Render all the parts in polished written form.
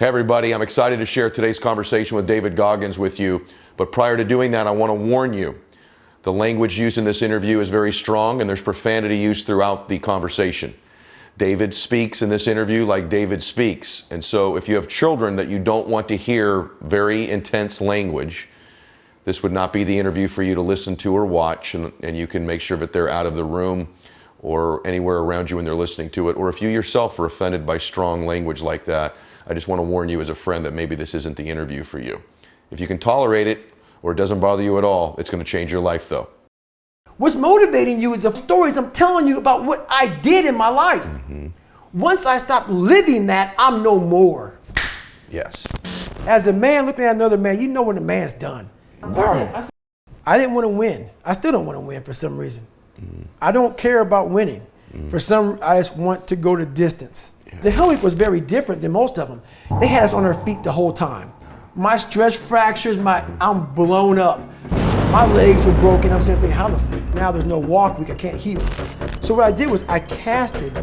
Hey everybody, I'm excited to share today's conversation with David Goggins with you. But prior to doing that, I want to warn you, the language used in this interview is very strong and there's profanity used throughout the conversation. David speaks in this interview like David speaks. And so if you have children that you don't want to hear very intense language, this would not be the interview for you to listen to or watch, and you can make sure that they're out of the room or anywhere around you when they're listening to it. Or if you yourself are offended by strong language like that, I just want to warn you as a friend that maybe this isn't the interview for you. If you can tolerate it or it doesn't bother you at all, it's going to change your life though. What's motivating you is the stories I'm telling you about what I did in my life. Mm-hmm. Once I stop living that, I'm no more. Yes. As a man looking at another man, you know when a man's done. I didn't want to win. I still don't want to win for some reason. Mm-hmm. I don't care about winning. Mm-hmm. I just want to go the distance. Yeah. The Hell Week was very different than most of them. They had us on our feet the whole time. My stress fractures, I'm blown up. My legs were broken. I'm saying, how the f*** now there's no walk week, I can't heal. So what I did was I casted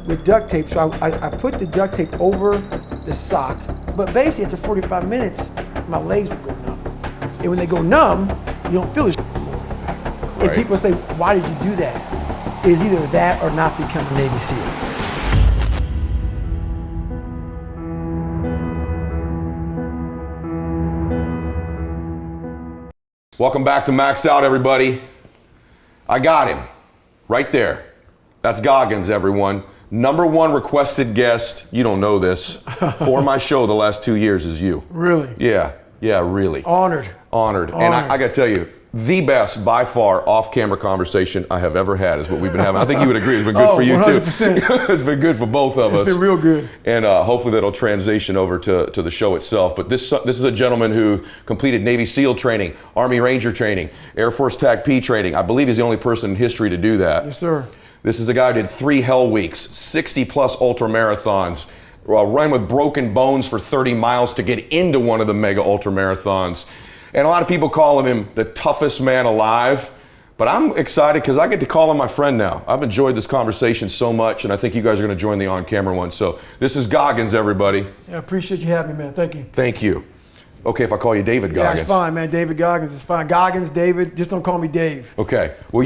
with duct tape. So I put the duct tape over the sock, but basically after 45 minutes, my legs would go numb. And when they go numb, you don't feel it anymore. And people say, why did you do that? It's either that or not become a Navy SEAL. Welcome back to Max Out, everybody. I got him right there. That's Goggins, everyone. #1 requested guest, you don't know this, for my show the last 2 years is you. Really? Yeah, really. Honored. And I got to tell you, the best, by far, off-camera conversation I have ever had is what we've been having. I think you would agree. It's been good for you, 100%. too. It's been good for both of us. It's been real good. And hopefully that'll transition over to the show itself. But this is a gentleman who completed Navy SEAL training, Army Ranger training, Air Force TAC-P training. I believe he's the only person in history to do that. Yes, sir. This is a guy who did 3 Hell Weeks, 60-plus ultra marathons, ran with broken bones for 30 miles to get into one of the mega ultra marathons. And a lot of people call him the toughest man alive, but I'm excited because I get to call him my friend now. I've enjoyed this conversation so much, and I think you guys are going to join the on-camera one. So this is Goggins, everybody. Yeah, I appreciate you having me, man. Thank you. Thank you. Okay, if I call you David Goggins. Yeah, it's fine, man. David Goggins is fine. Goggins, David, just don't call me Dave. Okay. Well,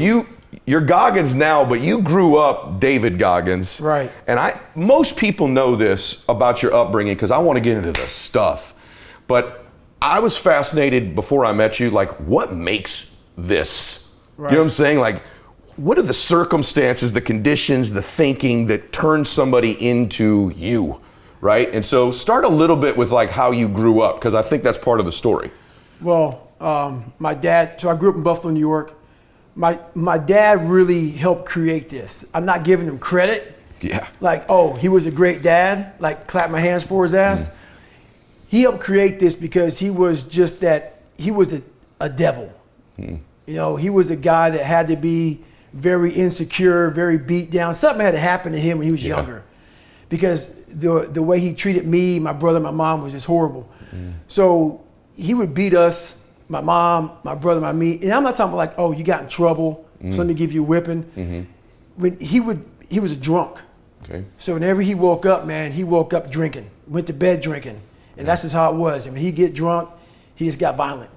you're Goggins now, but you grew up David Goggins. Right. And most people know this about your upbringing because I want to get into the stuff. But I was fascinated before I met you, like, what makes this? Right. You know what I'm saying? Like, what are the circumstances, the conditions, the thinking that turn somebody into you, right? And so start a little bit with like how you grew up, because I think that's part of the story. Well, my dad, so I grew up in Buffalo, New York. My dad really helped create this. I'm not giving him credit. Yeah. Like, oh, he was a great dad, like clap my hands for his ass. He helped create this because he was just that, he was a devil. You know, he was a guy that had to be very insecure, very beat down. Something had to happen to him when he was younger. Because the way he treated me, my brother, my mom was just horrible. So he would beat us, my mom, my brother, me. And I'm not talking about like, oh, you got in trouble, so let me give you a whipping. When he was a drunk. Okay. So whenever he woke up, man, he woke up drinking, went to bed drinking. And that's just how it was. And when he get drunk, he just got violent.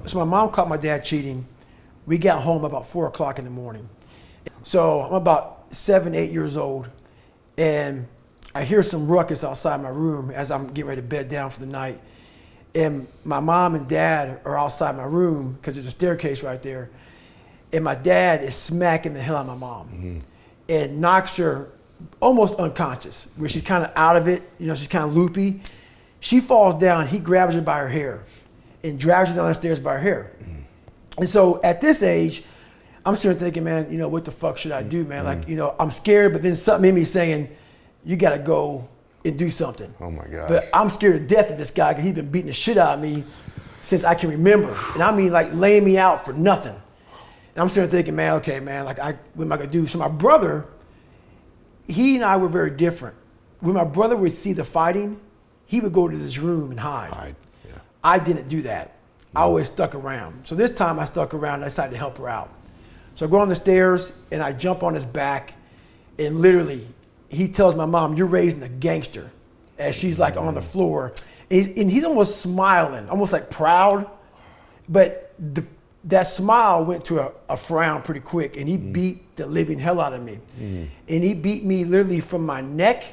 So my mom caught my dad cheating. We got home about 4 o'clock in the morning. So I'm about 7, 8 years old. And I hear some ruckus outside my room as I'm getting ready to bed down for the night. And my mom and dad are outside my room because there's a staircase right there. And my dad is smacking the hell out of my mom and knocks her almost unconscious, where she's kind of out of it. You know, she's kind of loopy. She falls down, he grabs her by her hair and drags her down the stairs by her hair. And so at this age, I'm sitting there thinking, man, you know, what the fuck should I do, man? Like, you know, I'm scared, but then something in me saying, you gotta go and do something. Oh my gosh. But I'm scared to death of this guy because he's been beating the shit out of me since I can remember. And I mean like laying me out for nothing. And I'm sitting there thinking, man, okay, man, like what am I gonna do? So my brother, he and I were very different. When my brother would see the fighting, he would go to his room and hide. Yeah. I didn't do that. I always stuck around. So this time I stuck around and I decided to help her out. So I go on the stairs and I jump on his back, and literally he tells my mom, "You're raising a gangster." as she's like on the floor. And he's almost smiling, almost like proud. But that smile went to a frown pretty quick, and he beat the living hell out of me. And he beat me literally from my neck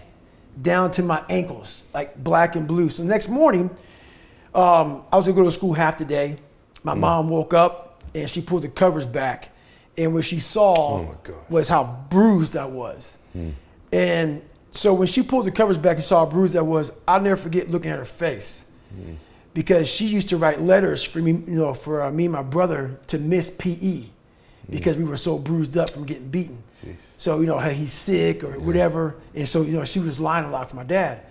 down to my ankles, like black and blue. So the next morning, I was gonna go to school half the day. My mom woke up and she pulled the covers back. And what she saw was how bruised I was. And so when she pulled the covers back and saw how bruised I was, I'll never forget looking at her face. Because she used to write letters for me, for me and my brother to miss PE because we were so bruised up from getting beaten. Jeez. So, hey, he's sick or whatever. And so, she was lying a lot for my dad.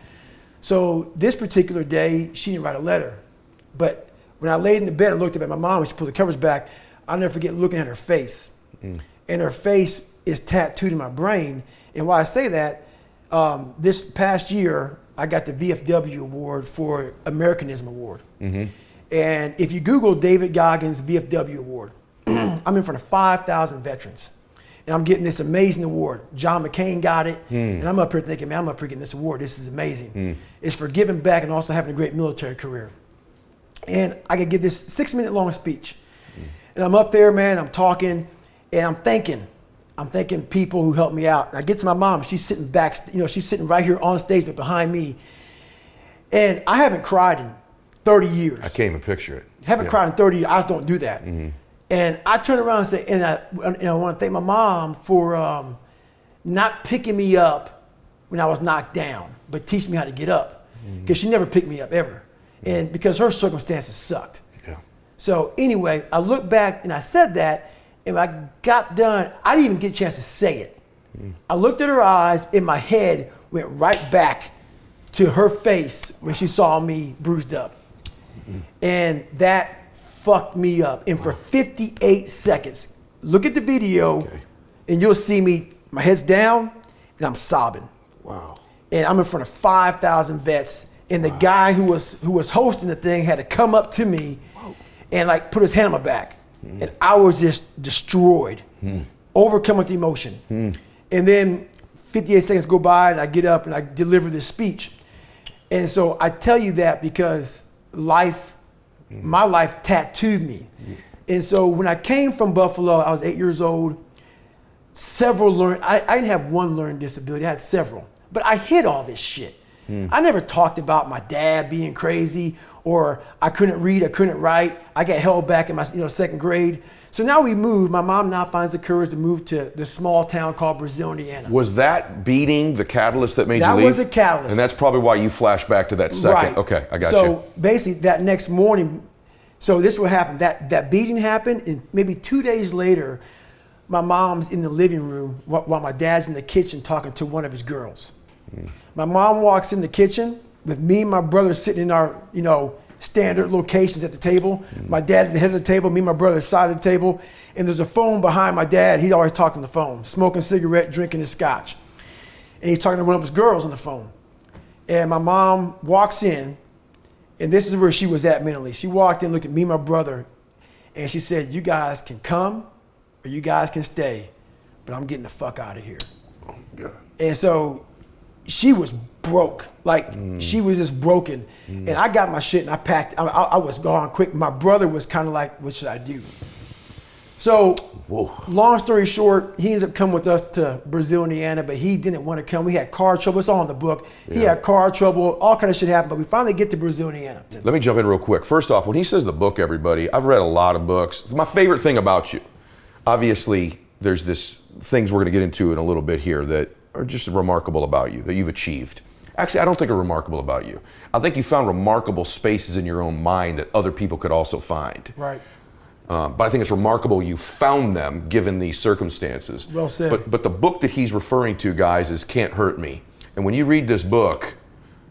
So this particular day, she didn't write a letter. But when I laid in the bed and looked up at my mom and she pulled the covers back, I'll never forget looking at her face. And her face is tattooed in my brain. And why I say that, this past year, I got the VFW award for Americanism Award. And if you Google David Goggins VFW Award, I'm in front of 5,000 veterans. And I'm getting this amazing award. John McCain got it. And I'm up here thinking, man, I'm up here getting this award. This is amazing. It's for giving back and also having a great military career. And I could give this 6-minute long speech. And I'm up there, man, I'm talking, and I'm thanking people who helped me out. And I get to my mom, she's sitting back, she's sitting right here on stage, but behind me. And I haven't cried in 30 years. I can't even picture it. Haven't cried in 30 years, I just don't do that. And I turn around and say, and I want to thank my mom for not picking me up when I was knocked down, but teaching me how to get up. Because she never picked me up ever. And because her circumstances sucked. So anyway, I look back and I said that, and when I got done, I didn't even get a chance to say it. I looked at her eyes, and my head went right back to her face when she saw me bruised up. And that fucked me up. And for 58 seconds, look at the video, and you'll see me, my head's down, and I'm sobbing. Wow. And I'm in front of 5,000 vets, and the guy who was hosting the thing had to come up to me and like put his hand on my back. And I was just destroyed, overcome with emotion. And then 58 seconds go by and I get up and I deliver this speech. And so I tell you that because my life tattooed me. And so when I came from Buffalo, I was 8 years old. I didn't have one learning disability, I had several. But I hid all this shit. I never talked about my dad being crazy, or I couldn't read, I couldn't write. I got held back in my second grade. So now we moved. My mom now finds the courage to move to this small town called Brazil, Indiana. Was that beating the catalyst that made you leave? That was the catalyst. And that's probably why you flash back to that second. Right. Okay, I got you. So basically that next morning, so this is what happened. That beating happened, and maybe 2 days later, my mom's in the living room while my dad's in the kitchen talking to one of his girls. My mom walks in the kitchen with me and my brother sitting in our, standard locations at the table. My dad at the head of the table, me and my brother at the side of the table. And there's a phone behind my dad. He always talked on the phone, smoking a cigarette, drinking his scotch. And he's talking to one of his girls on the phone. And my mom walks in, and this is where she was at mentally. She walked in, looked at me and my brother, and she said, "You guys can come or you guys can stay, but I'm getting the fuck out of here." Oh, God. And so she was broke, she was just broken. And I got my shit and I packed, I was gone quick. My brother was kind of like, what should I do? So, long story short, he ends up coming with us to Brazil, Indiana, but he didn't want to come. We had car trouble, it's all in the book. He had car trouble, all kind of shit happened, but we finally get to Brazil, Indiana. Let me jump in real quick. First off, when he says the book, everybody, I've read a lot of books. My favorite thing about you, obviously, there's things we're gonna get into in a little bit here that are just remarkable about you, that you've achieved. Actually, I don't think are remarkable about you. I think you found remarkable spaces in your own mind that other people could also find. Right. But I think it's remarkable you found them given these circumstances. Well said. But the book that he's referring to, guys, is Can't Hurt Me. And when you read this book,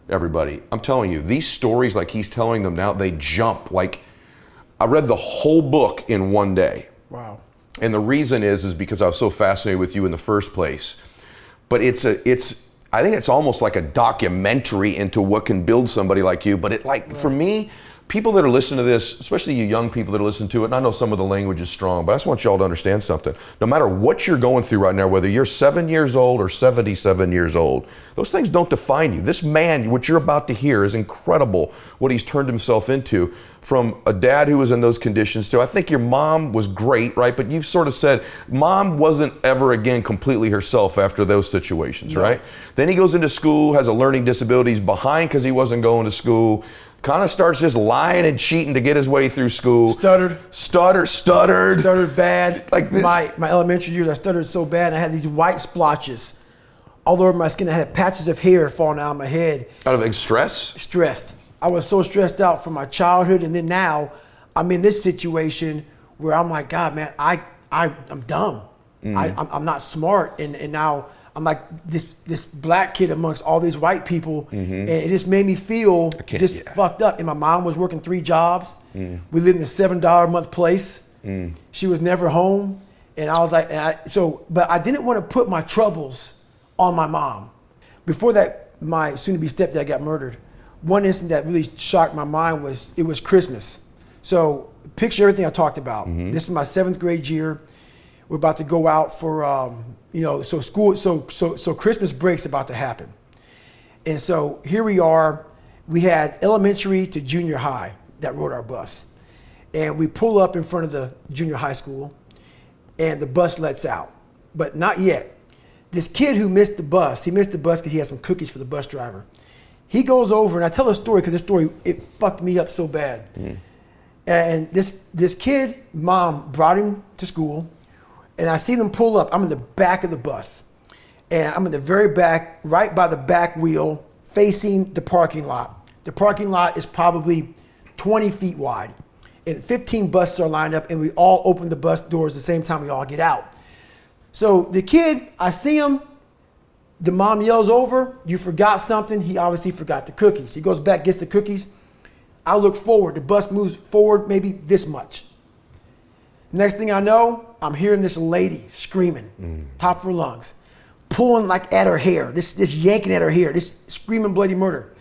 everybody, I'm telling you, these stories like he's telling them now, they jump. Like, I read the whole book in one day. Wow. And the reason is because I was so fascinated with you in the first place. But I think it's almost like a documentary into what can build somebody like you. But for me, people that are listening to this, especially you young people that are listening to it, and I know some of the language is strong, but I just want y'all to understand something. No matter what you're going through right now, whether you're 7 years old or 77 years old, those things don't define you. This man, what you're about to hear, is incredible what he's turned himself into, from a dad who was in those conditions to, I think your mom was great, right? But you've sort of said mom wasn't ever again completely herself after those situations, right? Then he goes into school, has a learning disability, he's behind because he wasn't going to school. Kind of starts just lying and cheating to get his way through school. Stuttered bad. Like this. My elementary years, I stuttered so bad. I had these white splotches all over my skin. I had patches of hair falling out of my head. Out of stress? Stressed. I was so stressed out from my childhood, and then now I'm in this situation where I'm like, God, man, I'm dumb. I'm not smart, and now I'm like this black kid amongst all these white people, and it just made me feel just fucked up. And my mom was working 3 jobs. We lived in a $7 a month place. She was never home, and I was like, but I didn't want to put my troubles on my mom. Before that, my soon-to-be stepdad got murdered. One incident that really shocked my mind was it was Christmas. So picture everything I talked about. This is my 7th grade year. We're about to go out for, so Christmas break's about to happen. And so here we are. We had elementary to junior high that rode our bus. And we pull up in front of the junior high school, and the bus lets out, but not yet. This kid who missed the bus, he missed the bus because he had some cookies for the bus driver. He goes over, and I tell a story because this story, it fucked me up so bad. And this kid, mom brought him to school, and I see them pull up. I'm in the back of the bus, and I'm in the very back, right by the back wheel, facing the parking lot. The parking lot is probably 20 feet wide, and 15 buses are lined up, and we all open the bus doors at the same time we all get out. So the kid, I see him, the mom yells over, "You forgot something." He obviously forgot the cookies. He goes back, gets the cookies. I look forward, the bus moves forward maybe this much. Next thing I know, I'm hearing this lady screaming, top of her lungs, pulling like at her hair, this yanking at her hair, this screaming bloody murder.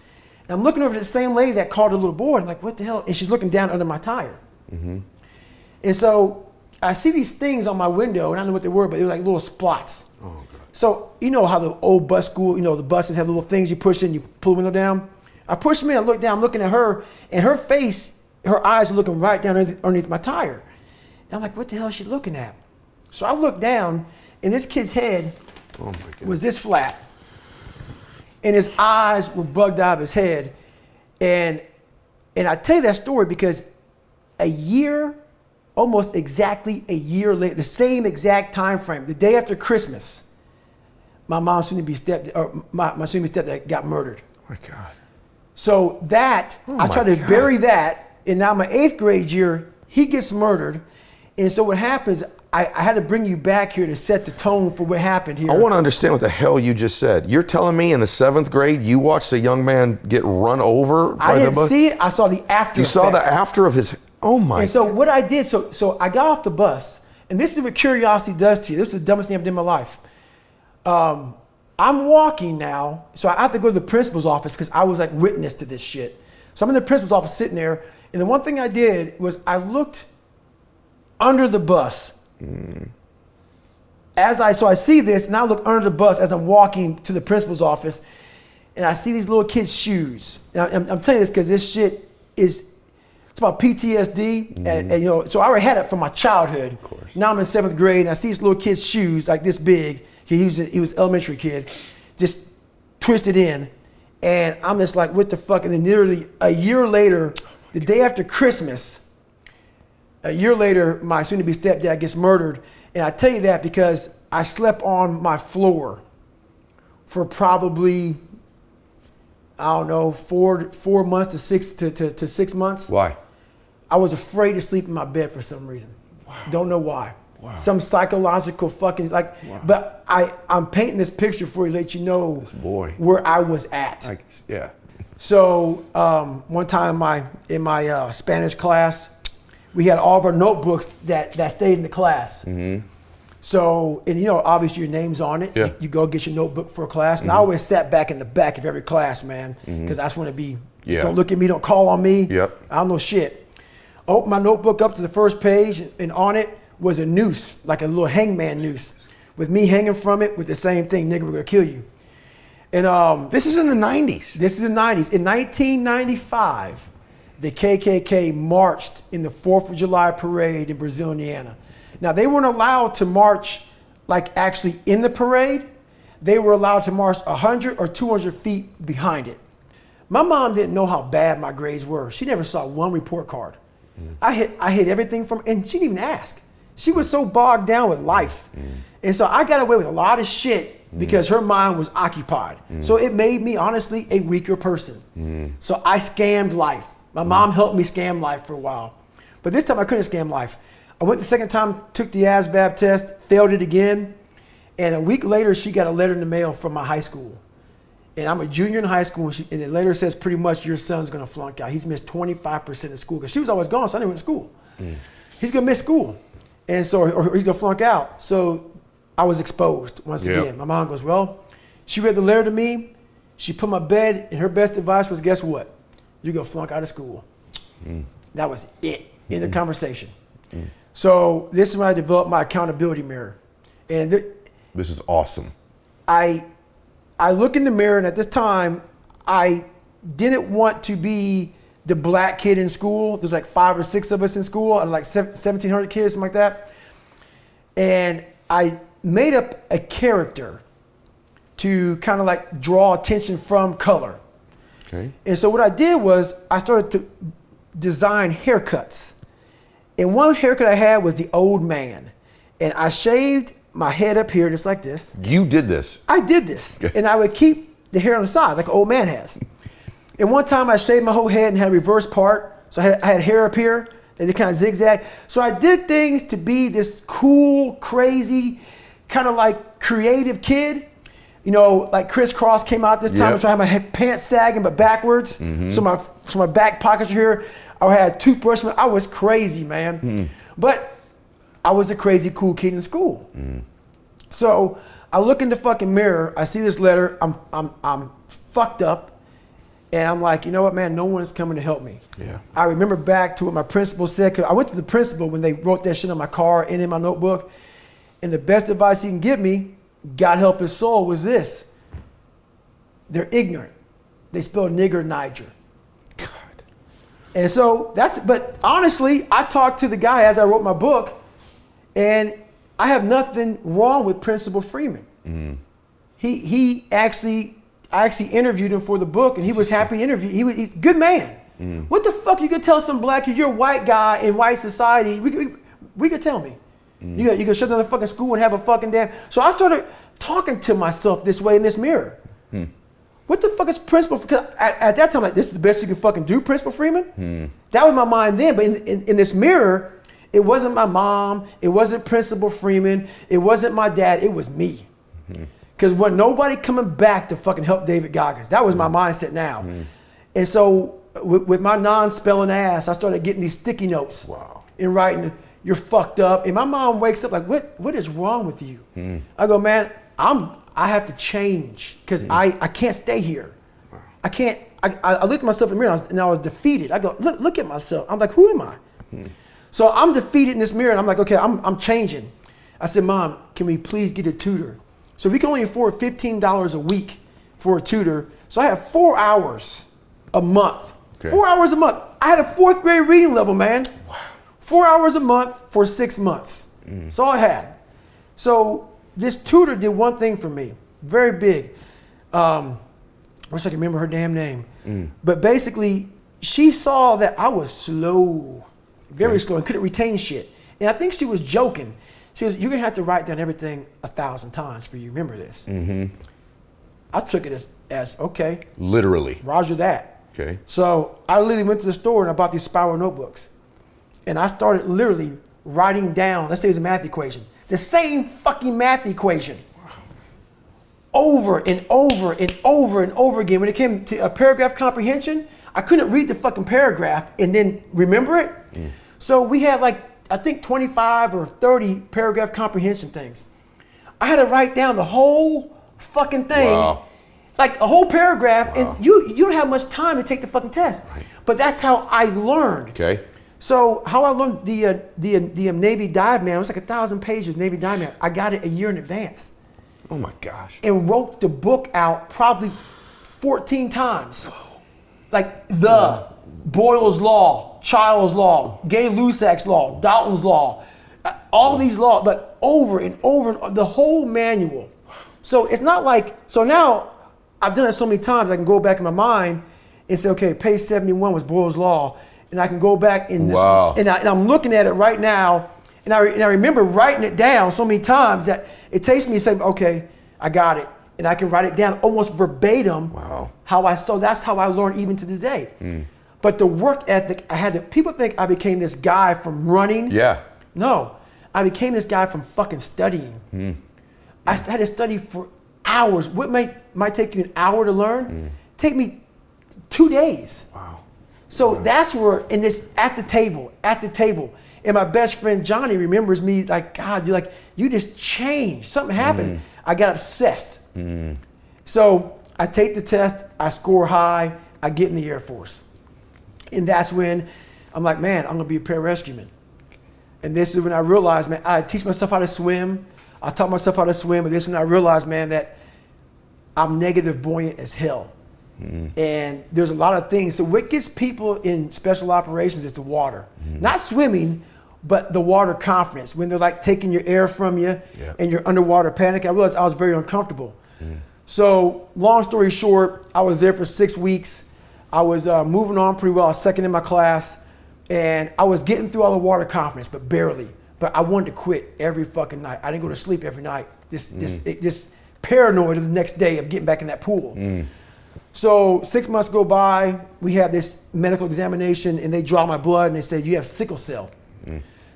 And I'm looking over at the same lady that called her little boy, I'm like, what the hell? And she's looking down under my tire. And so I see these things on my window, and I don't know what they were, but they were like little spots. Oh, God. So you know how the old bus school, the buses have little things you push in, you pull the window down. I push them in, I look down, I'm looking at her, and her face, her eyes are looking right down underneath my tire. And I'm like, what the hell is she looking at? So I look down, and this kid's head was this flat, and his eyes were bugged out of his head. And I tell you that story because almost exactly a year later, the same exact time frame, the day after Christmas, my mom's soon-to-be stepdad got murdered. Oh my God. So I tried to bury that, and now my 8th grade year, he gets murdered. And so what happens, I had to bring you back here to set the tone for what happened here. I want to understand what the hell you just said. You're telling me in the 7th grade, you watched a young man get run over by the bus? I didn't see it, I saw the after effect. You saw the after of his, oh my. And so what I did, so I got off the bus, and this is what curiosity does to you. This is the dumbest thing I've done in my life. I'm walking now, so I have to go to the principal's office because I was like witness to this shit. So I'm in the principal's office sitting there, and the one thing I did was I looked under the bus. So I see this, and I look under the bus as I'm walking to the principal's office, and I see these little kids' shoes. Now, I'm telling you this because this shit it's about PTSD, and so I already had it from my childhood. Of course. Now I'm in 7th grade, and I see these little kids' shoes like this big. He was an elementary kid, just twisted in, and I'm just like, what the fuck? And then nearly a year later, the day after Christmas, a year later, my soon-to-be stepdad gets murdered. And I tell you that because I slept on my floor for probably, I don't know, 4 months to 6 months. Why? I was afraid to sleep in my bed for some reason. Wow. Don't know why. Wow. Some psychological fucking wow. But I'm painting this picture for you to let you know where I was at. Yeah. So one time in my Spanish class, we had all of our notebooks that stayed in the class. So, and obviously your name's on it. Yeah. You go get your notebook for a class. And I always sat back in the back of every class, man, because I just want to be Just don't look at me, don't call on me. Yep. I don't know shit. I opened my notebook up to the first page, and on it was a noose, like a little hangman noose, with me hanging from it with the same thing, nigga, we're gonna kill you. And this is in the 90s. this is the 90s. In 1995, the KKK marched in the 4th of July parade in Brazil, Indiana. Now, they weren't allowed to march like actually in the parade. They were allowed to march 100 or 200 feet behind it. My mom didn't know how bad my grades were. She never saw one report card. I hit everything from, and she didn't even ask. She was so bogged down with life. And so I got away with a lot of shit because her mind was occupied. So it made me, honestly, a weaker person. So I scammed life. My mom helped me scam life for a while. But this time I couldn't scam life. I went the second time, took the Asvab test, failed it again. And a week later, she got a letter in the mail from my high school. And I'm a junior in high school, and the letter says pretty much your son's gonna flunk out. He's missed 25% of school, because she was always gone, so I didn't went to school. He's gonna miss school, and so or he's gonna flunk out. So I was exposed once again. My mom goes, well, she read the letter to me, she put my bed, and her best advice was, guess what? You're gonna flunk out of school. That was it in the conversation. So this is when I developed my accountability mirror. And This is awesome. I look in the mirror, and at this time, I didn't want to be the black kid in school. There's like 5 or 6 of us in school, and like 1,700 kids, something like that. And I made up a character to kind of like draw attention from color. Okay. And so what I did was I started to design haircuts. And one haircut I had was the old man. And I shaved my head up here just like this. You did this. I did this. Okay. And I would keep the hair on the side like an old man has. And one time I shaved my whole head and had a reverse part. So I had hair up here and they kind of zigzag. So I did things to be this cool, crazy, kind of like creative kid. You know, like Crisscross came out this time, so I had my pants sagging but backwards. So my back pockets are here. I had a toothbrush. I was crazy, man. But I was a crazy cool kid in school. So I look in the fucking mirror. I see this letter. I'm fucked up, and I'm like, you know what, man? No one's coming to help me. I remember back to what my principal said. 'Cause I went to the principal when they wrote that shit on my car and in my notebook. And the best advice he can give me, God help his soul, was this: they're ignorant. They spell nigger Niger. God. And so but honestly, I talked to the guy as I wrote my book, and I have nothing wrong with Principal Freeman. I actually interviewed him for the book, and he was happy to interview. He's a good man. What the fuck you could tell some black kid, you're a white guy in white society, we could tell me. You could shut down the fucking school and have a fucking damn. So I started talking to myself this way in this mirror. What the fuck is Principal? Because at that time, like, this is the best you can fucking do, Principal Freeman? That was my mind then, but in this mirror, it wasn't my mom, it wasn't Principal Freeman, it wasn't my dad, it was me. Because when nobody coming back to fucking help David Goggins, that was my mindset now. And so with my non-spelling ass, I started getting these sticky notes and writing, you're fucked up. And my mom wakes up like, what is wrong with you? I go, man, I have to change because I can't stay here. I can't, I looked at myself in the mirror and I was defeated. I go, look at myself. I'm like, who am I? So I'm defeated in this mirror, and I'm like, okay, I'm changing. I said, Mom, can we please get a tutor? So we can only afford $15 a week for a tutor. So I have 4 hours a month. 4 hours a month. I had a 4th grade reading level, man. 4 hours a month for 6 months. That's all I had. So this tutor did one thing for me, very big. Wish I could remember her damn name. But basically, she saw that I was slow. Very slow, and couldn't retain shit. And I think she was joking. She goes, you're gonna have to write down everything 1,000 times for you remember this. I took it as okay. Literally. Roger that. Okay. So I literally went to the store and I bought these spiral notebooks. And I started literally writing down, let's say it's a math equation, the same fucking math equation. Over and over and over and over again. When it came to a paragraph comprehension, I couldn't read the fucking paragraph and then remember it. So we had like, I think 25 or 30 paragraph comprehension things. I had to write down the whole fucking thing. Like a whole paragraph, and you don't have much time to take the fucking test. Right. But that's how I learned. Okay. So how I learned the Navy dive man, it was like 1,000 pages, Navy dive man. I got it a year in advance. Oh my gosh. And wrote the book out probably 14 times. Like the Boyle's Law, Child's Law, Gay-Lussac's Law, Dalton's Law, all these laws, but over and over, the whole manual. So it's not like, so now I've done it so many times, I can go back in my mind and say, okay, page 71 was Boyle's Law. And I can go back in this, and I'm looking at it right now, and I remember writing it down so many times that it takes me to say, okay, I got it. And I can write it down almost verbatim. Wow. So that's how I learned even to today. But the work ethic, people think I became this guy from running. Yeah. No, I became this guy from fucking studying. I had to study for hours. What might take you an hour to learn, take me 2 days. Wow. So that's where, in this, at the table. And my best friend Johnny remembers me like, God, you just changed. Something happened. I got obsessed. So I take the test, I score high, I get in the Air Force. And that's when I'm like, man, I'm gonna be a pararescueman. And this is when I realized, man, I teach myself how to swim. I taught myself how to swim, but this is when I realized, man, that I'm negative buoyant as hell. And there's a lot of things. So what gets people in special operations is the water. Not swimming, but the water confidence. When they're like taking your air from you and you're underwater panic. I realized I was very uncomfortable. So long story short, I was there for 6 weeks. I was moving on pretty well. I was second in my class. And I was getting through all the water confidence, but barely. But I wanted to quit every fucking night. I didn't go to sleep every night. Just paranoid of the next day of getting back in that pool. So 6 months go by, we had this medical examination and they draw my blood and they said, you have sickle cell.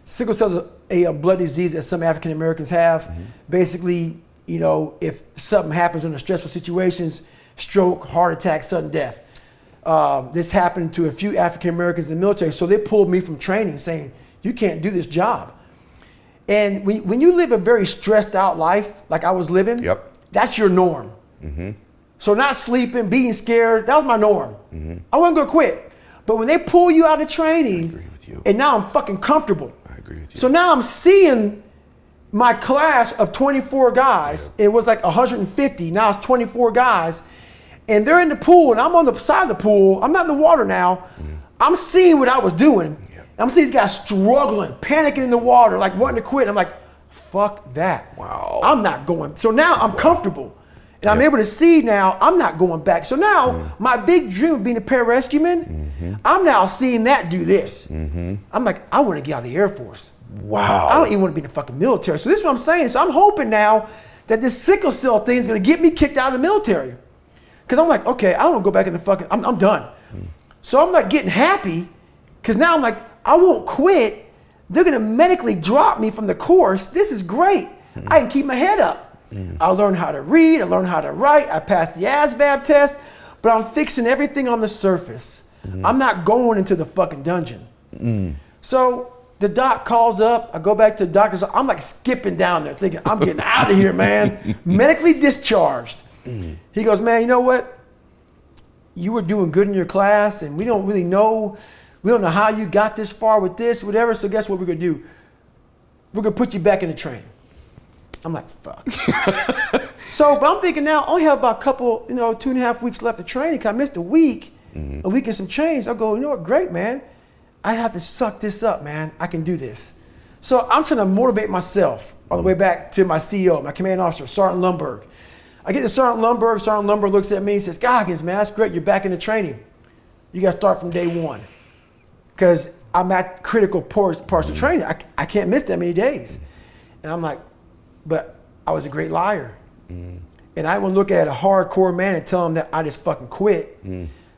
Sickle cell is a blood disease that some African Americans have. Basically, if something happens under stressful situations, stroke, heart attack, sudden death. This happened to a few African Americans in the military. So they pulled me from training saying, you can't do this job. And when you live a very stressed out life, like I was living, that's your norm. So not sleeping, being scared, that was my norm. I wasn't gonna quit. But when they pull you out of training, I agree with you. And now I'm fucking comfortable. I agree with you. So now I'm seeing my class of 24 guys. It was like 150, now it's 24 guys. And they're in the pool and I'm on the side of the pool. I'm not in the water now. I'm seeing what I was doing. I'm seeing these guys struggling, panicking in the water, like wanting to quit. I'm like, fuck that. Wow. I'm not going. So now I'm comfortable. And I'm able to see now I'm not going back. So now my big dream of being a pararescueman, I'm now seeing that do this. I'm like, I want to get out of the Air Force. Wow. I don't even want to be in the fucking military. So this is what I'm saying. So I'm hoping now that this sickle cell thing is going to get me kicked out of the military. Because I'm like, okay, I don't want to go back in the fucking, I'm done. So I'm like getting happy because now I'm like, I won't quit. They're going to medically drop me from the course. This is great. I can keep my head up. I learned how to read, I learned how to write, I passed the Asvab test, but I'm fixing everything on the surface. I'm not going into the fucking dungeon. So the doc calls up, I go back to the doctor's, I'm like skipping down there thinking, I'm getting out of here, man. Medically discharged. He goes, man, you know what? You were doing good in your class and we don't know how you got this far with this, whatever, so guess what we're gonna do? We're gonna put you back in the training. I'm like, fuck. But I'm thinking now, I only have about a couple, 2.5 weeks left of training, because I missed a week and some change. I'll go, you know what, great, man. I have to suck this up, man. I can do this. So I'm trying to motivate myself on the way back to my CEO, my command officer, Sergeant Lundberg. I get to Sergeant Lundberg. Sergeant Lundberg looks at me and says, Goggins, man, that's great. You're back in the training. You got to start from day one. Because I'm at critical parts of training. I can't miss that many days. And I'm like, but I was a great liar. And I didn't want to look at a hardcore man and tell him that I just fucking quit.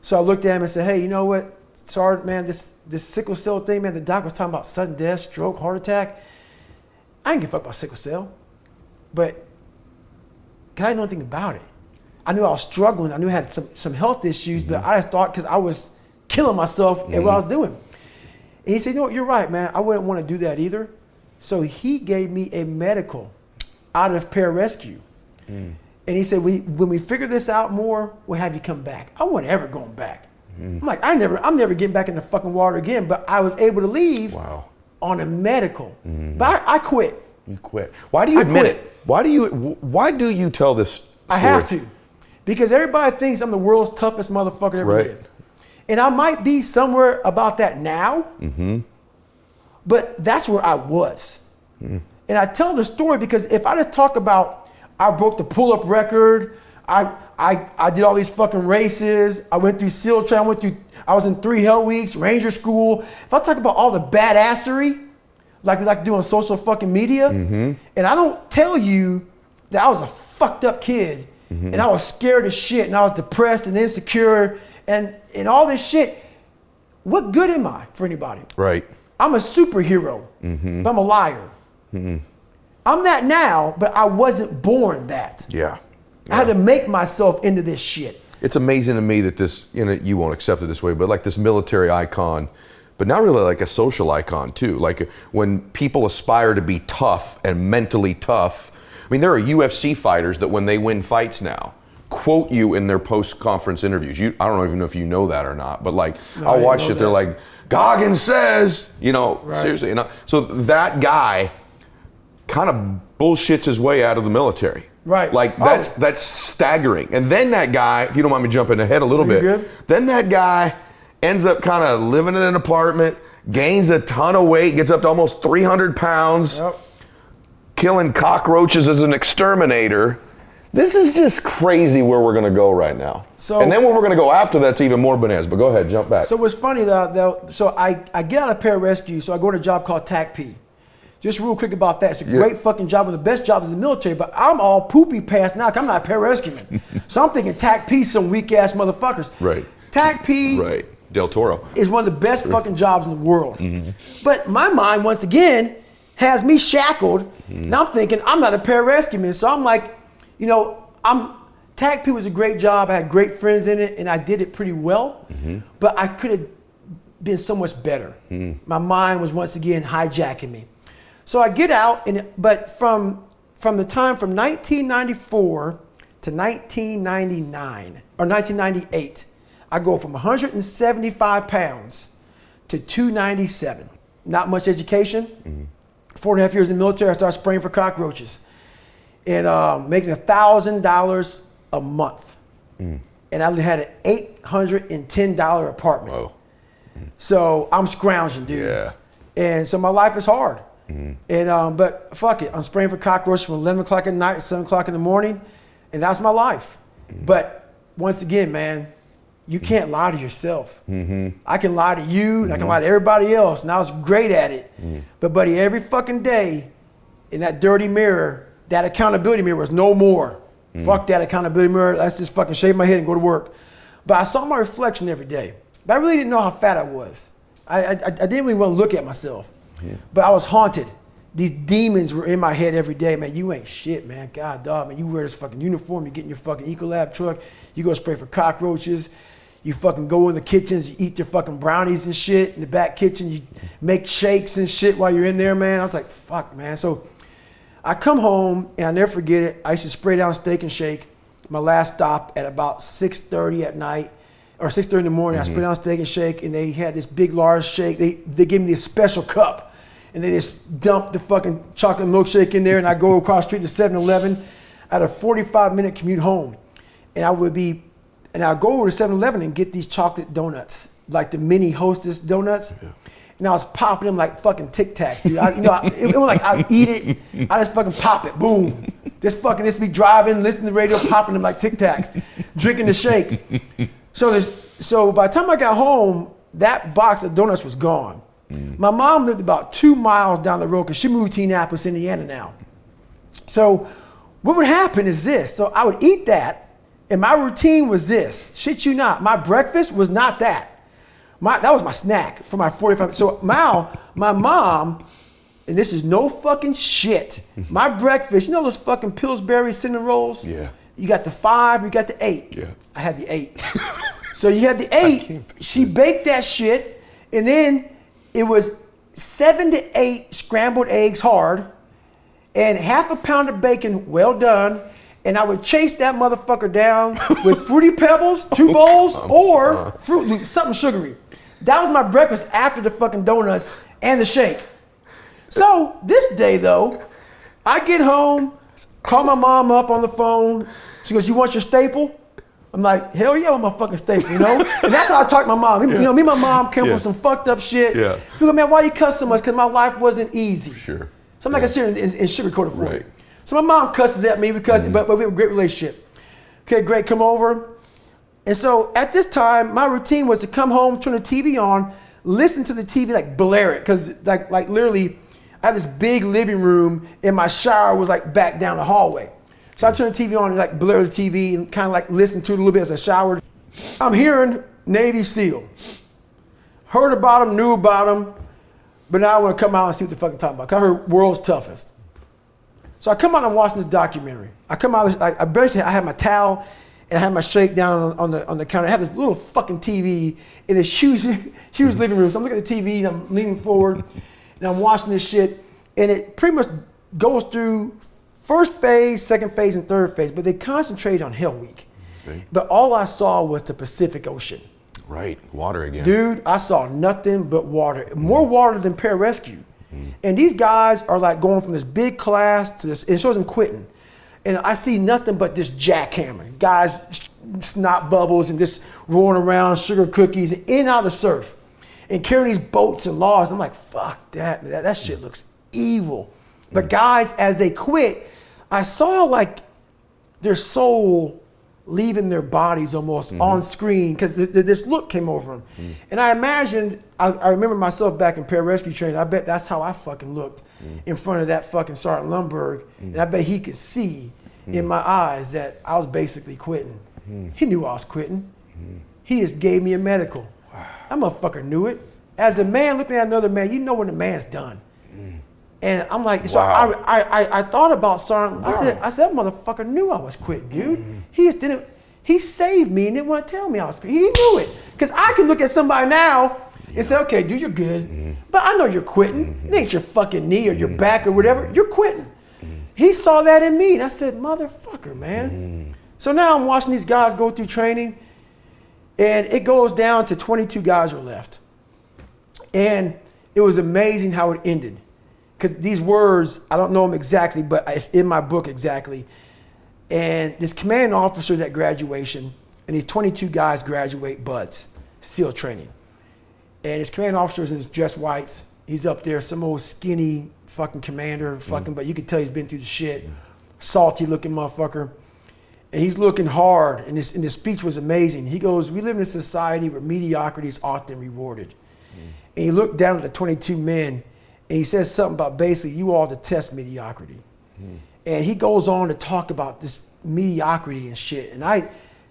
So I looked at him and said, hey, you know what, Sergeant, man, this sickle cell thing, man, the doc was talking about sudden death, stroke, heart attack. I didn't give a fuck about sickle cell. But I didn't know anything about it. I knew I was struggling. I knew I had some health issues, but I just thought because I was killing myself at what I was doing. And he said, you know what, you're right, man. I wouldn't want to do that either. So he gave me a medical out of pararescue. And And he said, when we figure this out more, we'll have you come back. I wasn't ever going back. I'm like, I'm never getting back in the fucking water again. But I was able to leave on a medical. But I quit. You quit. Why do you admit it? Why do you tell this story? I have to. Because everybody thinks I'm the world's toughest motherfucker that ever lived. And I might be somewhere about that now, but that's where I was. And I tell the story because if I just talk about I broke the pull-up record, I did all these fucking races, I went through SEAL training, I was in 3 Hell Weeks, Ranger School. If I talk about all the badassery, like we like to do on social fucking media, and I don't tell you that I was a fucked up kid, and I was scared as shit, and I was depressed and insecure, and all this shit, what good am I for anybody? Right. I'm a superhero, but I'm a liar. I'm that now, but I wasn't born that. Yeah. I had to make myself into this shit. It's amazing to me that this, you won't accept it this way, but like this military icon, but not really like a social icon too. Like when people aspire to be tough and mentally tough, I mean, there are UFC fighters that when they win fights now, quote you in their post-conference interviews. I don't even know if you know that or not, but like I'll watch it. They're like, Goggins says, seriously. So that guy kind of bullshits his way out of the military. Right. Like that's staggering. And then that guy, if you don't mind me jumping ahead a little bit, good? Then that guy ends up kind of living in an apartment, gains a ton of weight, gets up to almost 300 pounds, killing cockroaches as an exterminator. This is just crazy where we're going to go right now. And then where we're going to go after that's even more bananas. But go ahead, jump back. So what's funny though, so I get out of pararescue, so I go to a job called TACP. Just real quick about that. It's a great fucking job, one of the best jobs in the military, but I'm all poopy past now 'cause I'm not a pararescueman. So I'm thinking TACP, some weak ass motherfuckers. Right. TACP. Right. Del Toro. Is one of the best fucking jobs in the world. But my mind, once again, has me shackled. And I'm thinking I'm not a pararescueman. So I'm like, TACP was a great job. I had great friends in it, and I did it pretty well. But I could have been so much better. My mind was once again hijacking me. So I get out, but from the time from 1994 to 1999 or 1998, I go from 175 pounds to 297. Not much education. 4.5 years in the military, I started spraying for cockroaches and making $1,000 a month. And I had an $810 apartment. Whoa. So I'm scrounging, dude. Yeah. And so my life is hard. And but fuck it, I'm spraying for cockroaches from 11 o'clock at night to 7 o'clock in the morning, and that's my life. But once again, man, you can't lie to yourself. I can lie to you, and I can lie to everybody else, and I was great at it. But buddy, every fucking day in that dirty mirror, that accountability mirror was no more. Fuck that accountability mirror, let's just fucking shave my head and go to work. But I saw my reflection every day. But I really didn't know how fat I was. I didn't really want to look at myself. But I was haunted. These demons were in my head every day. Man, you ain't shit, man. God, dog, man. You wear this fucking uniform. You get in your fucking Ecolab truck. You go spray for cockroaches. You fucking go in the kitchens. You eat your fucking brownies and shit in the back kitchen. You make shakes and shit while you're in there, man. I was like, fuck, man. So I come home, and I never forget it. I used to spray down Steak and Shake. My last stop at about 6:30 at night. Or 6:30 in the morning. I spray down Steak and Shake, and they had this big, large shake. They gave me this special cup. And they just dumped the fucking chocolate milkshake in there, and I go across the street to 7-Eleven. I had a 45-minute commute home. And I'd go over to 7-Eleven and get these chocolate donuts, like the mini Hostess donuts. And I was popping them like fucking Tic Tacs, dude. It was like I'd eat it, I just fucking pop it, boom. This be driving, listening to the radio, popping them like Tic Tacs, drinking the shake. So by the time I got home, that box of donuts was gone. My mom lived about 2 miles down the road because she moved to Indianapolis, Indiana now. So what would happen is this. So I would eat that, and my routine was this. Shit you not. My breakfast was not that. That was my snack for my 45. So my mom, and this is no fucking shit, my breakfast, you know those fucking Pillsbury cinnamon rolls? Yeah. You got the 5, you got the 8. Yeah. I had the 8. So you had the 8, she baked that shit, and then it was 7 to 8 scrambled eggs hard, and half a pound of bacon well done, and I would chase that motherfucker down with Fruity Pebbles, 2 bowls, or Fruit Loops, something sugary. That was my breakfast after the fucking donuts and the shake. So this day though, I get home, call my mom up on the phone. She goes, "You want your staple?" I'm like, "Hell yeah, I want my fucking staple," you know? And that's how I talk to my mom. You know, me and my mom came from some fucked up shit. Yeah. You go, "Man, why you cuss so much?" Because my life wasn't easy. Sure. So I'm not gonna sit here and sugarcoat it for Right. you. So my mom cusses at me because, but we have a great relationship. Okay, great, come over. And so at this time, my routine was to come home, turn the TV on, listen to the TV, like blare it. Because like literally, I had this big living room and my shower was like back down the hallway. So I turned the TV on and like blare the TV and kind of like listen to it a little bit as I showered. I'm hearing Navy SEAL. Heard about him, knew about him, but now I want to come out and see what they're fucking talking about. 'Cause I heard World's Toughest. So I come out and watch this documentary. I come out, I basically, I had my towel and I had my shake down on the counter. I have this little fucking TV in this huge living room. So I'm looking at the TV and I'm leaning forward and I'm watching this shit. And it pretty much goes through first phase, second phase, and third phase, but they concentrate on Hell Week. Okay. But all I saw was the Pacific Ocean. Right, water again. Dude, I saw nothing but water. More water than pararescue. And these guys are like going from this big class to this, it shows them quitting. And I see nothing but this jackhammer. Guys, snot bubbles and just rolling around, sugar cookies, in and out of the surf. And carrying these boats and logs. I'm like, fuck that, man. That shit looks evil. But guys, as they quit, I saw like their soul leaving their bodies almost on screen because this look came over them. And I imagined, I remember myself back in pararescue training, I bet that's how I fucking looked in front of that fucking Sergeant Lundberg. And I bet he could see in my eyes that I was basically quitting. He knew I was quitting. He just gave me a medical. That motherfucker knew it. As a man looking at another man, you know when the man's done. And I'm like, so I thought about Sergeant. I said, that motherfucker knew I was quitting, dude. He just didn't. He saved me and didn't want to tell me I was quitting. He knew it, because I can look at somebody now and say, okay, dude, you're good, but I know you're quitting. It ain't your fucking knee or your back or whatever. You're quitting. He saw that in me, and I said, motherfucker, man. So now I'm watching these guys go through training, and it goes down to 22 guys are left, and it was amazing how it ended. Because these words, I don't know them exactly, but it's in my book exactly. And this commanding officer's at graduation, and these 22 guys graduate buds, SEAL training. And his commanding officer's in his dress whites. He's up there, some old skinny fucking commander, but you could tell he's been through the shit. Salty looking motherfucker. And he's looking hard, and his speech was amazing. He goes, "We live in a society where mediocrity is often rewarded." And he looked down at the 22 men, and he says something about basically, you all detest mediocrity. And he goes on to talk about this mediocrity and shit. And I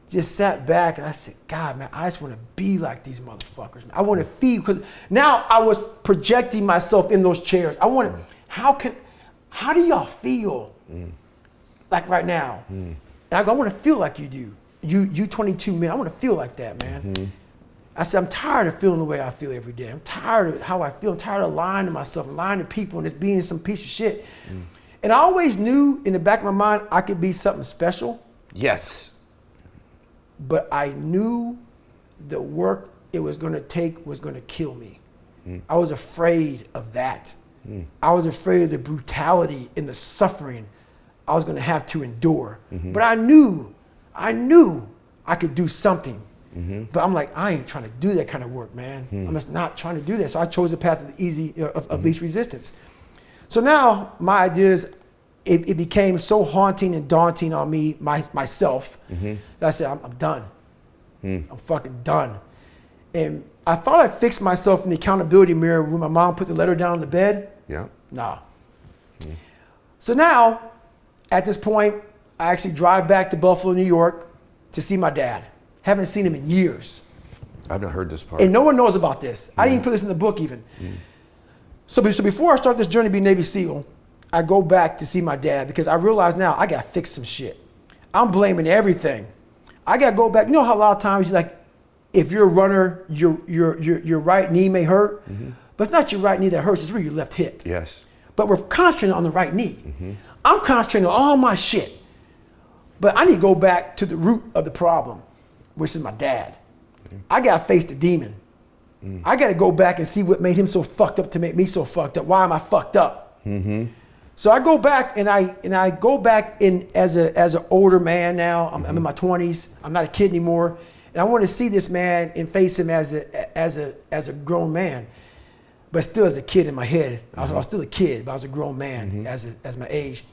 just sat back and I said, God, man, I just want to be like these motherfuckers. Man. I want to feel, because now I was projecting myself in those chairs. I wanted, how do y'all feel like right now? And I go, I want to feel like you do. You 22 men, I want to feel like that, man. I said, I'm tired of feeling the way I feel every day. I'm tired of how I feel. I'm tired of lying to myself, lying to people, and just being some piece of shit. And I always knew in the back of my mind I could be something special. Yes. But I knew the work it was going to take was going to kill me. I was afraid of that. I was afraid of the brutality and the suffering I was going to have to endure. But I knew I could do something. But I'm like, I ain't trying to do that kind of work, man. I'm just not trying to do that. So I chose the path of the easy, of least resistance. So now my idea is, it became so haunting and daunting on me, myself, that I said, I'm done. I'm fucking done. And I thought I fixed myself in the accountability mirror when my mom put the letter down on the bed. Yeah. Nah. So now, at this point, I actually drive back to Buffalo, New York to see my dad. Haven't seen him in years. I've not heard this part. And no one knows about this. I didn't even put this in the book even. So before I start this journey to be Navy SEAL, I go back to see my dad because I realize now I gotta fix some shit. I'm blaming everything. I gotta go back. You know how a lot of times, like, if you're a runner, your right knee may hurt, but it's not your right knee that hurts, it's really your left hip. Yes. But we're concentrating on the right knee. I'm concentrating on all my shit. But I need to go back to the root of the problem, which is my dad. I got to face the demon. I got to go back and see what made him so fucked up to make me so fucked up. Why am I fucked up? So I go back and I go back in as an older man now. I'm in my 20s. I'm not a kid anymore. And I want to see this man and face him as a grown man, but still as a kid in my head. I was still a kid, but I was a grown man as my age.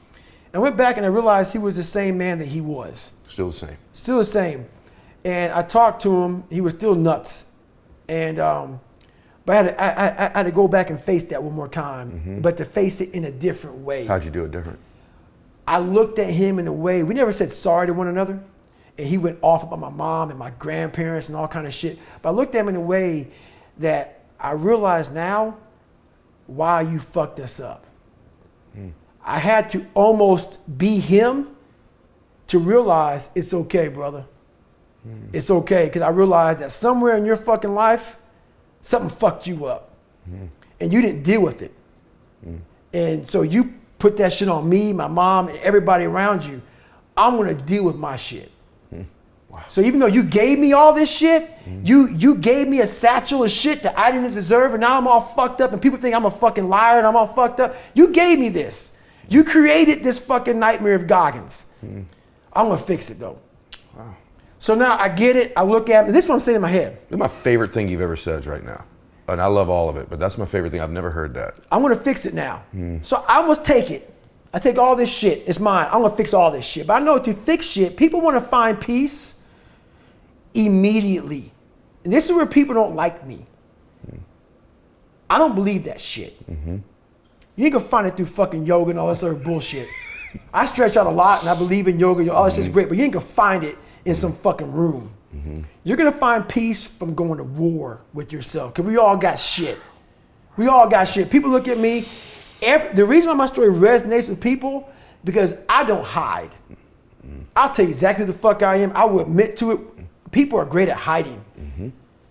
And I went back and I realized he was the same man that he was. Still the same. Still the same. And I talked to him. He was still nuts. And but I had to go back and face that one more time, but to face it in a different way. How'd you do it different? I looked at him in a way, we never said sorry to one another. And he went off about my mom and my grandparents and all kind of shit. But I looked at him in a way that I realize now why you fucked us up. I had to almost be him to realize it's okay, brother. It's okay, because I realized that somewhere in your fucking life, something fucked you up. And you didn't deal with it. And so you put that shit on me, my mom, and everybody around you. I'm gonna deal with my shit. Wow. So even though you gave me all this shit, you gave me a satchel of shit that I didn't deserve, and now I'm all fucked up, and people think I'm a fucking liar and I'm all fucked up. You gave me this. You created this fucking nightmare of Goggins. I'm gonna fix it though. Wow. So now I get it, I look at it, and this is what I'm saying in my head. This is my favorite thing you've ever said right now. And I love all of it, but that's my favorite thing. I've never heard that. I'm gonna fix it now. So I must take it. I take all this shit, it's mine. I'm gonna fix all this shit. But I know to fix shit, people wanna find peace immediately. And this is where people don't like me. I don't believe that shit. You ain't gonna find it through fucking yoga and all this other bullshit. I stretch out a lot and I believe in yoga, all this shit's great, but you ain't gonna find it in some fucking room. You're gonna find peace from going to war with yourself, because we all got shit. We all got shit. People look at me, the reason why my story resonates with people, because I don't hide. I'll tell you exactly who the fuck I am. I will admit to it. People are great at hiding.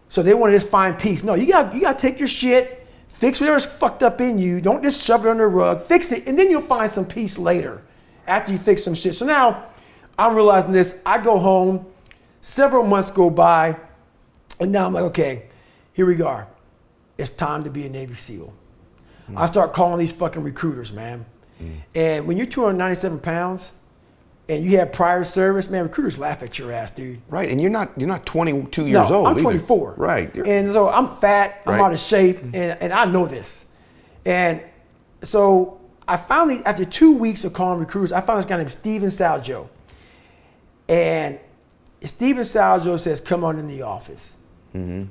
So they want to just find peace. No, you got to take your shit, fix whatever's fucked up in you. Don't just shove it under the rug. Fix it, and then you'll find some peace later after you fix some shit. So now I'm realizing this. I go home, several months go by, and now I'm like, okay, here we go. It's time to be a Navy SEAL. I start calling these fucking recruiters, man. And when you're 297 pounds and you have prior service, man, recruiters laugh at your ass, dude. Right, and you're not 22 years old. I'm 24. Either. Right. And so I'm fat, I'm out of shape, and I know this. And so I finally, after 2 weeks of calling recruiters, I found this guy named Steven Saljo. And Steven Saljo says, come on in the office.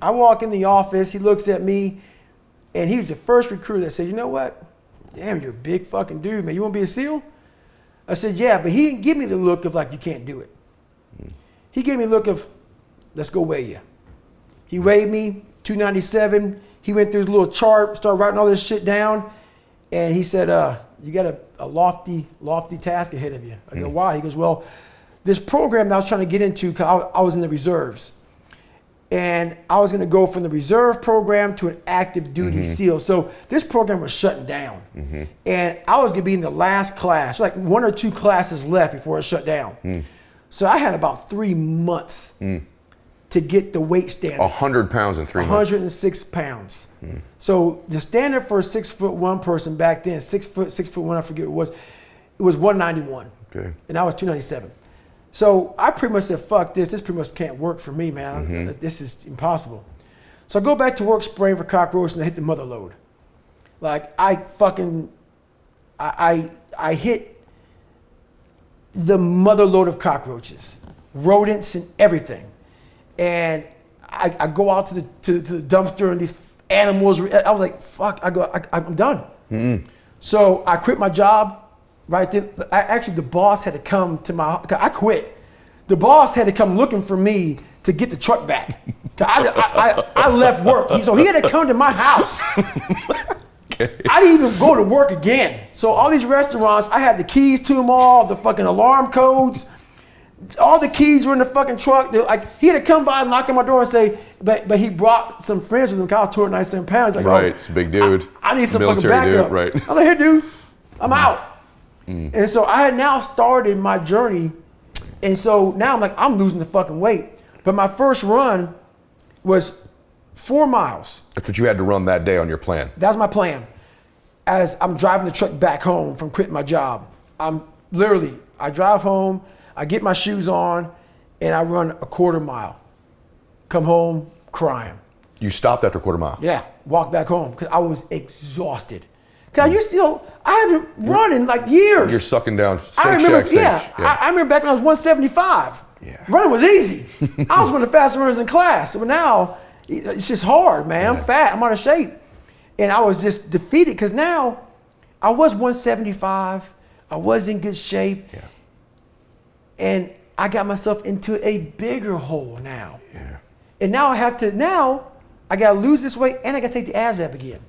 I walk in the office, he looks at me, and he's the first recruiter that said, you know what? Damn, you're a big fucking dude, man. You want to be a SEAL? I said, yeah, but he didn't give me the look of like, you can't do it. He gave me the look of, let's go weigh you. He weighed me, 297. He went through his little chart, started writing all this shit down. And he said, you got a lofty task ahead of you. I go, why? He goes, well, this program that I was trying to get into, cause I was in the reserves. And I was going to go from the reserve program to an active duty SEAL. So this program was shutting down. And I was going to be in the last class, like 1 or 2 classes left before it shut down. So I had about 3 months to get the weight standard. 100 pounds in 3 months. 106 pounds. So the standard for a 6'1" person back then, 6'1", I forget what it was 191. Okay. And I was 297. So I pretty much said, fuck this. This pretty much can't work for me, man. This is impossible. So I go back to work spraying for cockroaches and I hit the mother load. Like I hit the mother load of cockroaches, rodents and everything. And I go out to the dumpster and these animals, I was like, fuck, I'm done. So I quit my job. Right then, actually, the boss had to come to my. I quit. The boss had to come looking for me to get the truck back. I left work, so he had to come to my house. Okay. I didn't even go to work again. So all these restaurants, I had the keys to them all, the fucking alarm codes, all the keys were in the fucking truck. Like he had to come by and knock on my door and say, but he brought some friends with him. I was 297 pounds. Like, right, it's a big dude. I need some military fucking backup. Dude, right. I'm like, here, dude, I'm out. And so I had now started my journey And so now I'm like, I'm losing the fucking weight. But my first run was 4 miles. That's what you had to run that day on your plan. That was my plan. As I'm driving the truck back home from quitting my job, I drive home, I get my shoes on, and I run a 1/4 mile. Come home crying. You stopped after a 1/4 mile? Yeah, walk back home because I was exhausted. Because I used to, I haven't run in like years. You're sucking down Steak I remember, Shack stage. I remember back when I was 175. Yeah. Running was easy. I was one of the fastest runners in class. So now it's just hard, man. I'm fat. I'm out of shape. And I was just defeated because now I was 175. I was in good shape. Yeah. And I got myself into a bigger hole now. Yeah. And now I got to lose this weight and I got to take the Asvab again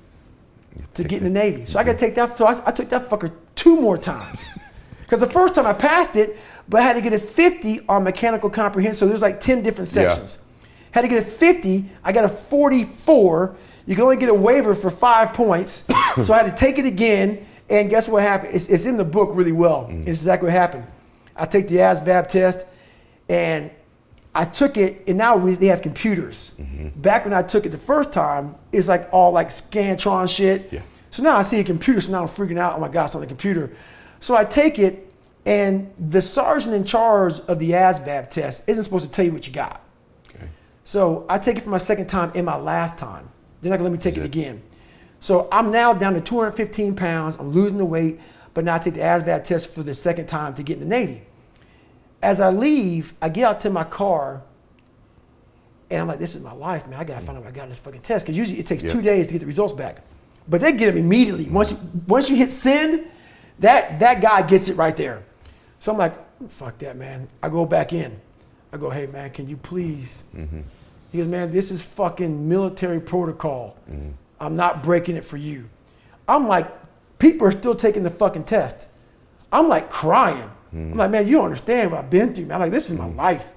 to get in the Navy. So I got to take that. So I took that fucker 2 more times. Because the first time I passed it, but I had to get a 50 on mechanical comprehension. So there's like 10 different sections. Had to get a 50, I got a 44. You can only get a waiver for 5 points. So I had to take it again, and guess what happened? It's in the book really well. It's exactly what happened. I take the Asvab test, and I took it, and now they have computers. Back when I took it the first time, it's like all like Scantron shit. Yeah. So now I see a computer, so now I'm freaking out. Oh my God, it's on the computer. So I take it, and the sergeant in charge of the Asvab test isn't supposed to tell you what you got. Okay. So I take it for my second time and my last time. They're not gonna let me take it again. So I'm now down to 215 pounds. I'm losing the weight, but now I take the Asvab test for the second time to get in the Navy. As I leave, I get out to my car, and I'm like, this is my life, man. I gotta find out what I got in this fucking test. Because usually it takes 2 days to get the results back. But they get them immediately. Once you hit send, that guy gets it right there. So I'm like, fuck that, man. I go back in. I go, hey, man, can you please? He goes, man, this is fucking military protocol. I'm not breaking it for you. I'm like, people are still taking the fucking test. I'm like crying. I'm like, man, you don't understand what I've been through, man. I'm like, this is my life.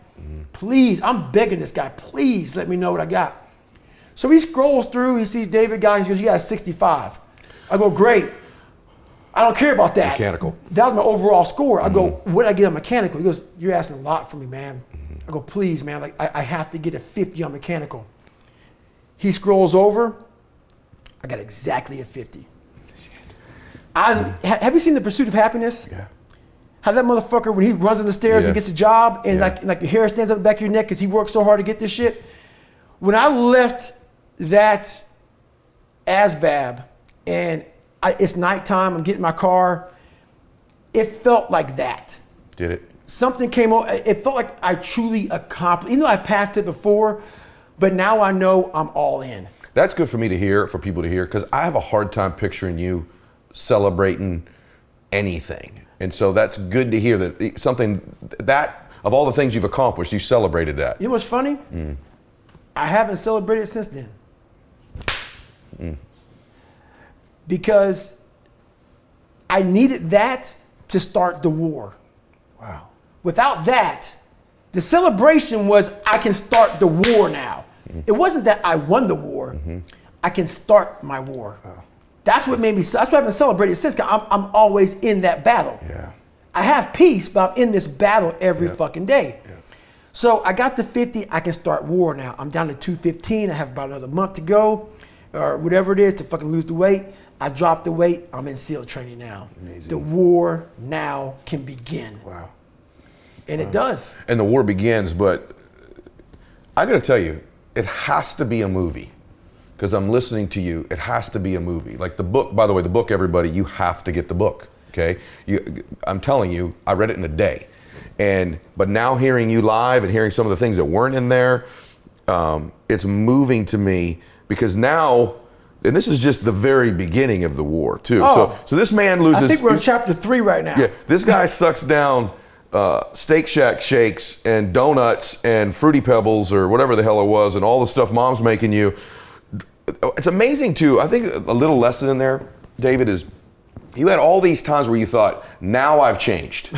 Please, I'm begging this guy, please let me know what I got. So he scrolls through, he sees David Goggins, he goes, you got a 65. I go, great. I don't care about that. Mechanical. That was my overall score. I go, what did I get on mechanical? He goes, you're asking a lot from me, man. I go, please, man, like I have to get a 50 on mechanical. He scrolls over, I got exactly a 50. Have you seen The Pursuit of Happiness? Yeah. How that motherfucker, when he runs in the stairs and gets a job, and like your hair stands up the back of your neck because he worked so hard to get this shit. When I left that Asvab and it's nighttime, I'm getting in my car, it felt like that. Did it? Something came over, it felt like I truly accomplished, even though I passed it before, but now I know I'm all in. That's good for me to hear, for people to hear, because I have a hard time picturing you celebrating anything. And so that's good to hear that something that, of all the things you've accomplished, you celebrated that. You know what's funny? I haven't celebrated since then. Because I needed that to start the war. Wow. Without that, the celebration was I can start the war now. It wasn't that I won the war. I can start my war. Wow. That's what made me, that's why I haven't celebrated since, because I'm always in that battle. Yeah. I have peace, but I'm in this battle every fucking day. Yeah. So I got to 50, I can start war now. I'm down to 215, I have about another month to go, or whatever it is to fucking lose the weight. I dropped the weight, I'm in SEAL training now. Amazing. The war now can begin. Wow. And it does. And the war begins, but I gotta tell you, it has to be a movie. Because I'm listening to you, it has to be a movie. Like the book, by the way, the book, everybody, you have to get the book, okay? I'm telling you, I read it in a day. But now hearing you live and hearing some of the things that weren't in there, it's moving to me because now, and this is just the very beginning of the war too. Oh, so this man loses. I think we're in chapter 3 right now. Yeah, this guy sucks down Steak Shack shakes and donuts and Fruity Pebbles or whatever the hell it was and all the stuff mom's making you. It's amazing too. I think a little lesson in there, David, is you had all these times where you thought, now I've changed.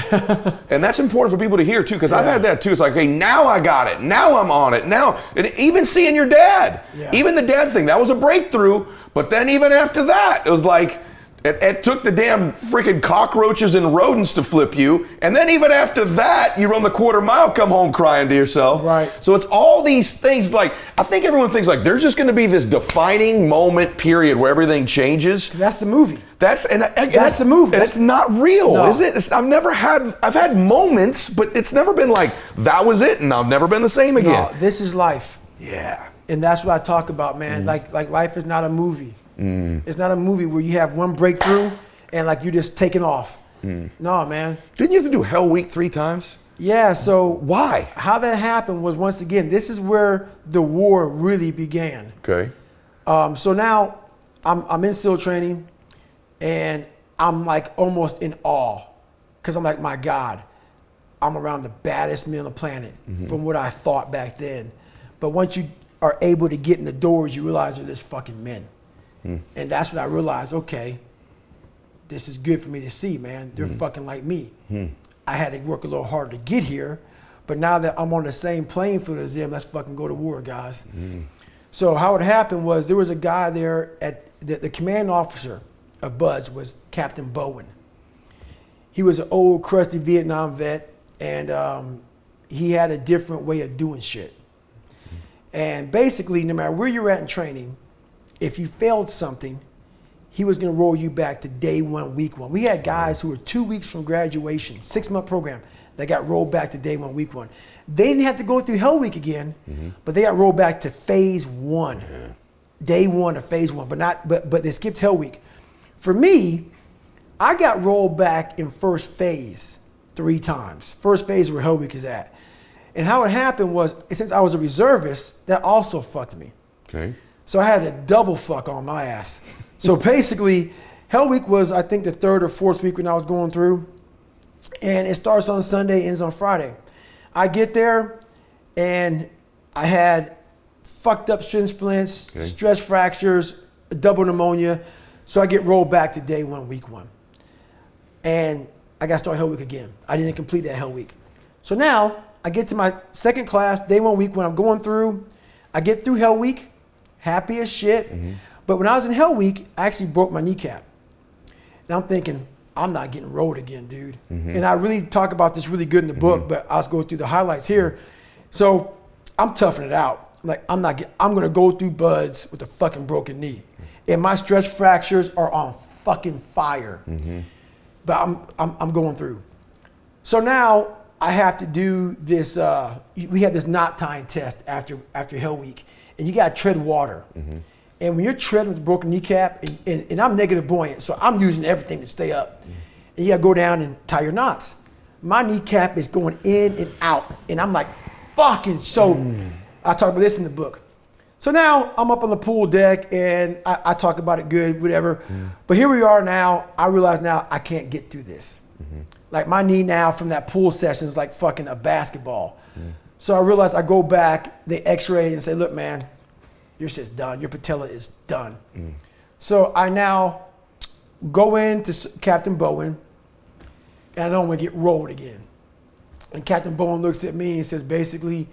And that's important for people to hear too, because I've had that too. It's like, hey, now I got it. Now I'm on it. Now, and even seeing your dad, even the dad thing, that was a breakthrough. But then even after that, it was like, It took the damn freaking cockroaches and rodents to flip you. And then even after that, you run the quarter mile, come home crying to yourself. Right. So it's all these things like, I think everyone thinks like there's just going to be this defining moment period where everything changes. Because that's the movie. That's the movie. And it's not real, No. is it? I've had moments, but it's never been like, that was it and I've never been the same again. No, this is life. Yeah. And that's what I talk about, man. Like life is not a movie. It's not a movie where you have one breakthrough and like you're just taking off. No, man. Didn't you have to do Hell Week 3 times? Yeah, so Why? how that happened was, once again, this is where the war really began. Okay. So now I'm in SEAL training and I'm like almost in awe because I'm like, my God, I'm around the baddest men on the planet from what I thought back then. But once you are able to get in the doors, you realize they're just fucking men. And that's when I realized, okay, this is good for me to see, man. They're fucking like me. I had to work a little harder to get here, but now that I'm on the same playing field as them, let's fucking go to war, guys. So how it happened was there was a guy there at the command officer of Buds was Captain Bowen. He was an old, crusty Vietnam vet, and he had a different way of doing shit. And basically, no matter where you're at in training, if you failed something, he was going to roll you back to day one, week one. We had guys who were 2 weeks from graduation, 6-month program, that got rolled back to day one, week one. They didn't have to go through Hell Week again, but they got rolled back to phase one, day one of phase one, but they skipped Hell Week. For me, I got rolled back in first phase 3 times. First phase where Hell Week is at. And how it happened was, since I was a reservist, that also fucked me. Okay. So I had a double fuck on my ass. So basically, Hell Week was, I think, the 3rd or 4th week when I was going through. And it starts on Sunday, ends on Friday. I get there, and I had fucked up shin splints, stress fractures, double pneumonia. So I get rolled back to day one, week one. And I got to start Hell Week again. I didn't complete that Hell Week. So now I get to my second class, day one, week when I'm going through. I get through Hell Week, happy as shit. But when I was in Hell Week, I actually broke my kneecap. And I'm thinking, I'm not getting rolled again, dude. And I really talk about this really good in the book, but I'll go through the highlights here. So I'm toughing it out. Like, I'm gonna go through Buds with a fucking broken knee. And my stress fractures are on fucking fire. But I'm going through. So now I have to do this, we have this knot tying test after Hell Week. And you gotta tread water. And when you're treading with a broken kneecap, and I'm negative buoyant, so I'm using everything to stay up. And you gotta go down and tie your knots. My kneecap is going in and out. And I'm like, fucking, so I talk about this in the book. So now I'm up on the pool deck and I talk about it good, whatever. But here we are now, I realize now I can't get through this. Like my knee now from that pool session is like fucking a basketball. So I realize I go back, they x-ray and say, look man, your shit's done, your patella is done. So I now go in to Captain Bowen and I don't want to get rolled again. And Captain Bowen looks at me and says, basically,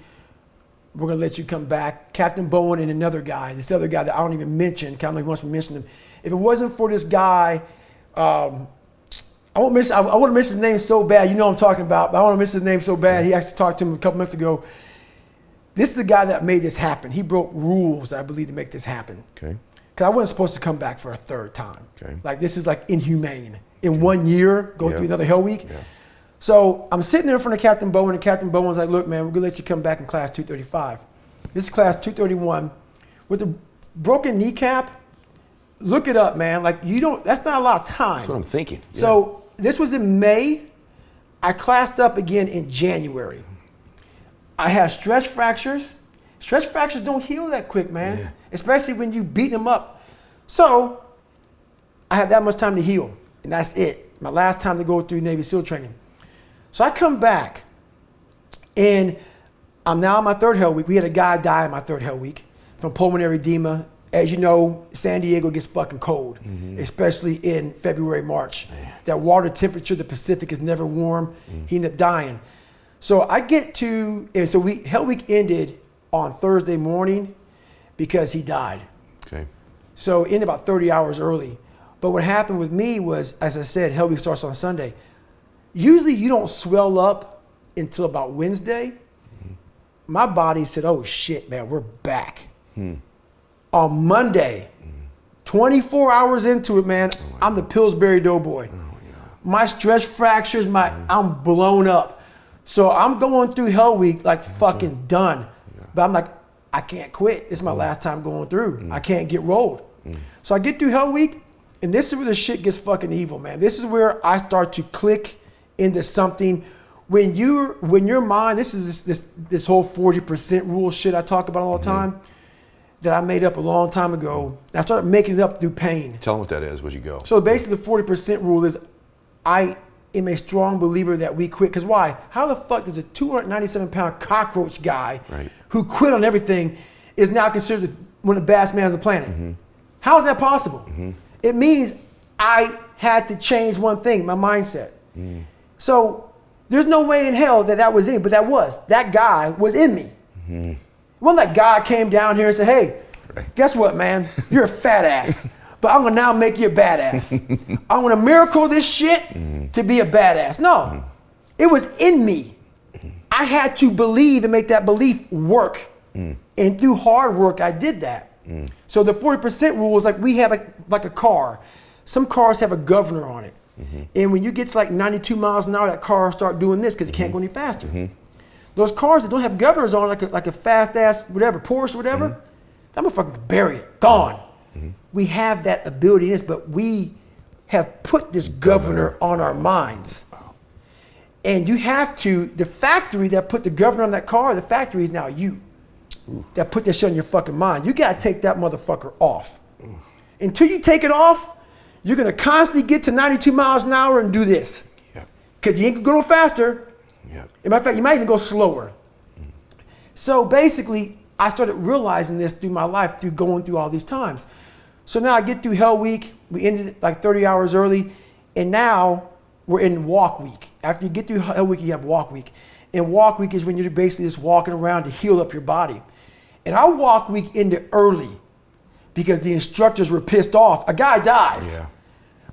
we're gonna let you come back. Captain Bowen and another guy, this other guy that I don't even mention, kind of like wants me to mention him. If it wasn't for this guy, I want to miss his name so bad. You know what I'm talking about, but I want to miss his name so bad. He actually talked to him a couple months ago. This is the guy that made this happen. He broke rules, I believe, to make this happen. Okay. Because I wasn't supposed to come back for a third time. Okay. Like this is like inhumane. In 1 year, go through another Hell Week. So I'm sitting there in front of Captain Bowen, and Captain Bowen's like, look, man, we're gonna let you come back in class 235. This is class 231. With a broken kneecap, look it up, man. Like that's not a lot of time. That's what I'm thinking. So this was in May. I classed up again in January. I had stress fractures. Stress fractures don't heal that quick, man. Especially when you beat them up. So I had that much time to heal, and that's it. My last time to go through Navy SEAL training. So I come back, and I'm now in my 3rd Hell Week. We had a guy die in my 3rd Hell Week from pulmonary edema. As you know, San Diego gets fucking cold, especially in February, March. That water temperature, the Pacific is never warm. He ended up dying. So I get to, and so Hell Week ended on Thursday morning because he died. Okay. So it ended about 30 hours early. But what happened with me was, as I said, Hell Week starts on Sunday. Usually you don't swell up until about Wednesday. My body said, oh shit, man, we're back. On Monday, 24 hours into it, man, I'm the Pillsbury Doughboy. My stress fractures, I'm blown up. So I'm going through Hell Week like fucking done. But I'm like, I can't quit. It's my last time going through. I can't get rolled. So I get through Hell Week, and this is where the shit gets fucking evil, man. This is where I start to click into something. When your mind, this is this whole 40% rule shit I talk about all the time that I made up a long time ago. I started making it up through pain. Tell them what that is as you go. So basically the 40% rule is I am a strong believer that we quit. Because why? How the fuck does a 297-pound cockroach guy who quit on everything is now considered one of the baddest men on the planet? How is that possible? It means I had to change one thing, my mindset. So there's no way in hell that was in me, but that guy was in me. It wasn't like God came down here and said, hey, guess what, man? You're a fat ass, but I'm gonna now make you a badass. I'm gonna miracle this shit to be a badass. No, it was in me. I had to believe and make that belief work. And through hard work, I did that. So the 40% rule is like we have like a car. Some cars have a governor on it. And when you get to like 92 miles an hour, that car start doing this because it can't go any faster. Those cars that don't have governors on, like a fast ass whatever, Porsche or whatever, that motherfucker can bury it, gone. We have that ability in us, but we have put this governor on our minds. And you have to, the factory that put the governor on that car, the factory is now you. That put that shit on your fucking mind. You gotta take that motherfucker off. Until you take it off, you're gonna constantly get to 92 miles an hour and do this. Because you ain't gonna go no faster. As a matter of fact, you might even go slower. So basically, I started realizing this through my life, through going through all these times. So now I get through Hell Week, we ended it like 30 hours early, and now we're in Walk Week. After you get through Hell Week, you have Walk Week. And Walk Week is when you're basically just walking around to heal up your body. And I Walk Week ended early because the instructors were pissed off. A guy dies.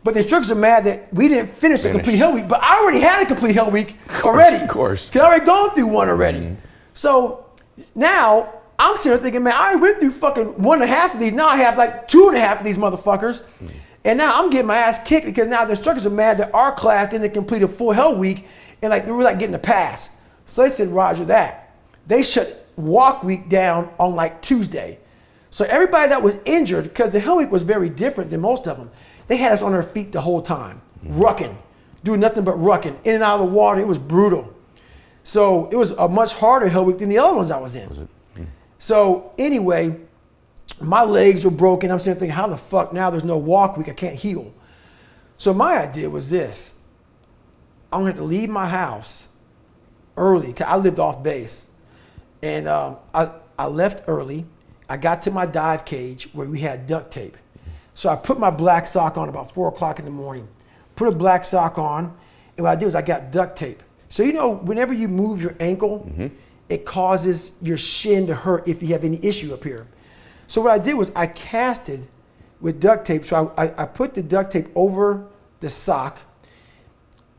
But the instructors are mad that we didn't finish a complete Hell Week. But I already had a complete Hell Week already. Of course. Because I already gone through one already. So now I'm sitting there thinking, man, I already went through fucking 1.5 of these. Now I have like 2.5 of these motherfuckers. And now I'm getting my ass kicked because now the instructors are mad that our class didn't complete a full Hell Week and like they were like getting a pass. So they said, Roger that. They shut Walk Week down on like Tuesday. So everybody that was injured, because the Hell Week was very different than most of them, they had us on our feet the whole time, rucking, doing nothing but rucking, in and out of the water. It was brutal. So it was a much harder Hell Week than the other ones I was in. So anyway, my legs were broken. I'm sitting there thinking, how the fuck now there's no Walk Week, I can't heal. So my idea was this. I'm gonna have to leave my house early, because I lived off base. And I left early. I got to my dive cage where we had duct tape. So I put my black sock on about 4 o'clock in the morning. Put a black sock on, and what I did was I got duct tape. So you know, whenever you move your ankle, it causes your shin to hurt if you have any issue up here. So what I did was I casted with duct tape. So I put the duct tape over the sock,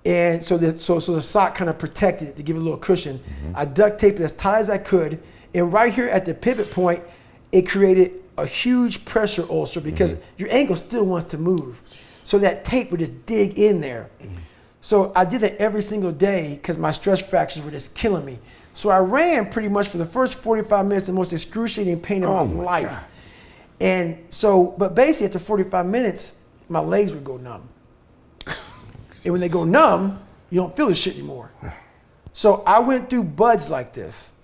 and so the sock kind of protected it to give it a little cushion. I duct taped it as tight as I could, and right here at the pivot point, it created a huge pressure ulcer because your ankle still wants to move. So that tape would just dig in there. So I did that every single day because my stress fractures were just killing me. So I ran pretty much for the first 45 minutes, the most excruciating pain of my life. God. And so, but basically after 45 minutes, my legs would go numb. And when they go numb, you don't feel this shit anymore. So I went through buds like this.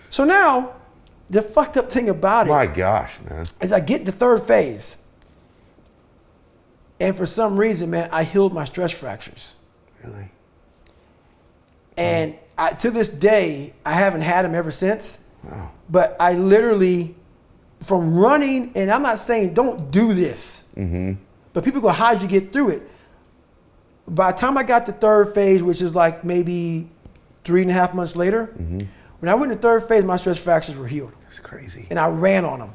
So now, the fucked up thing about it, my gosh, man, is I get to third phase. And for some reason, man, I healed my stress fractures. Really? And to this day, I haven't had them ever since. Wow. But I literally, from running, and I'm not saying don't do this, but people go, how'd you get through it? By the time I got to third phase, which is like maybe 3.5 months later, when I went to third phase, my stress fractures were healed. That's crazy. And I ran on them.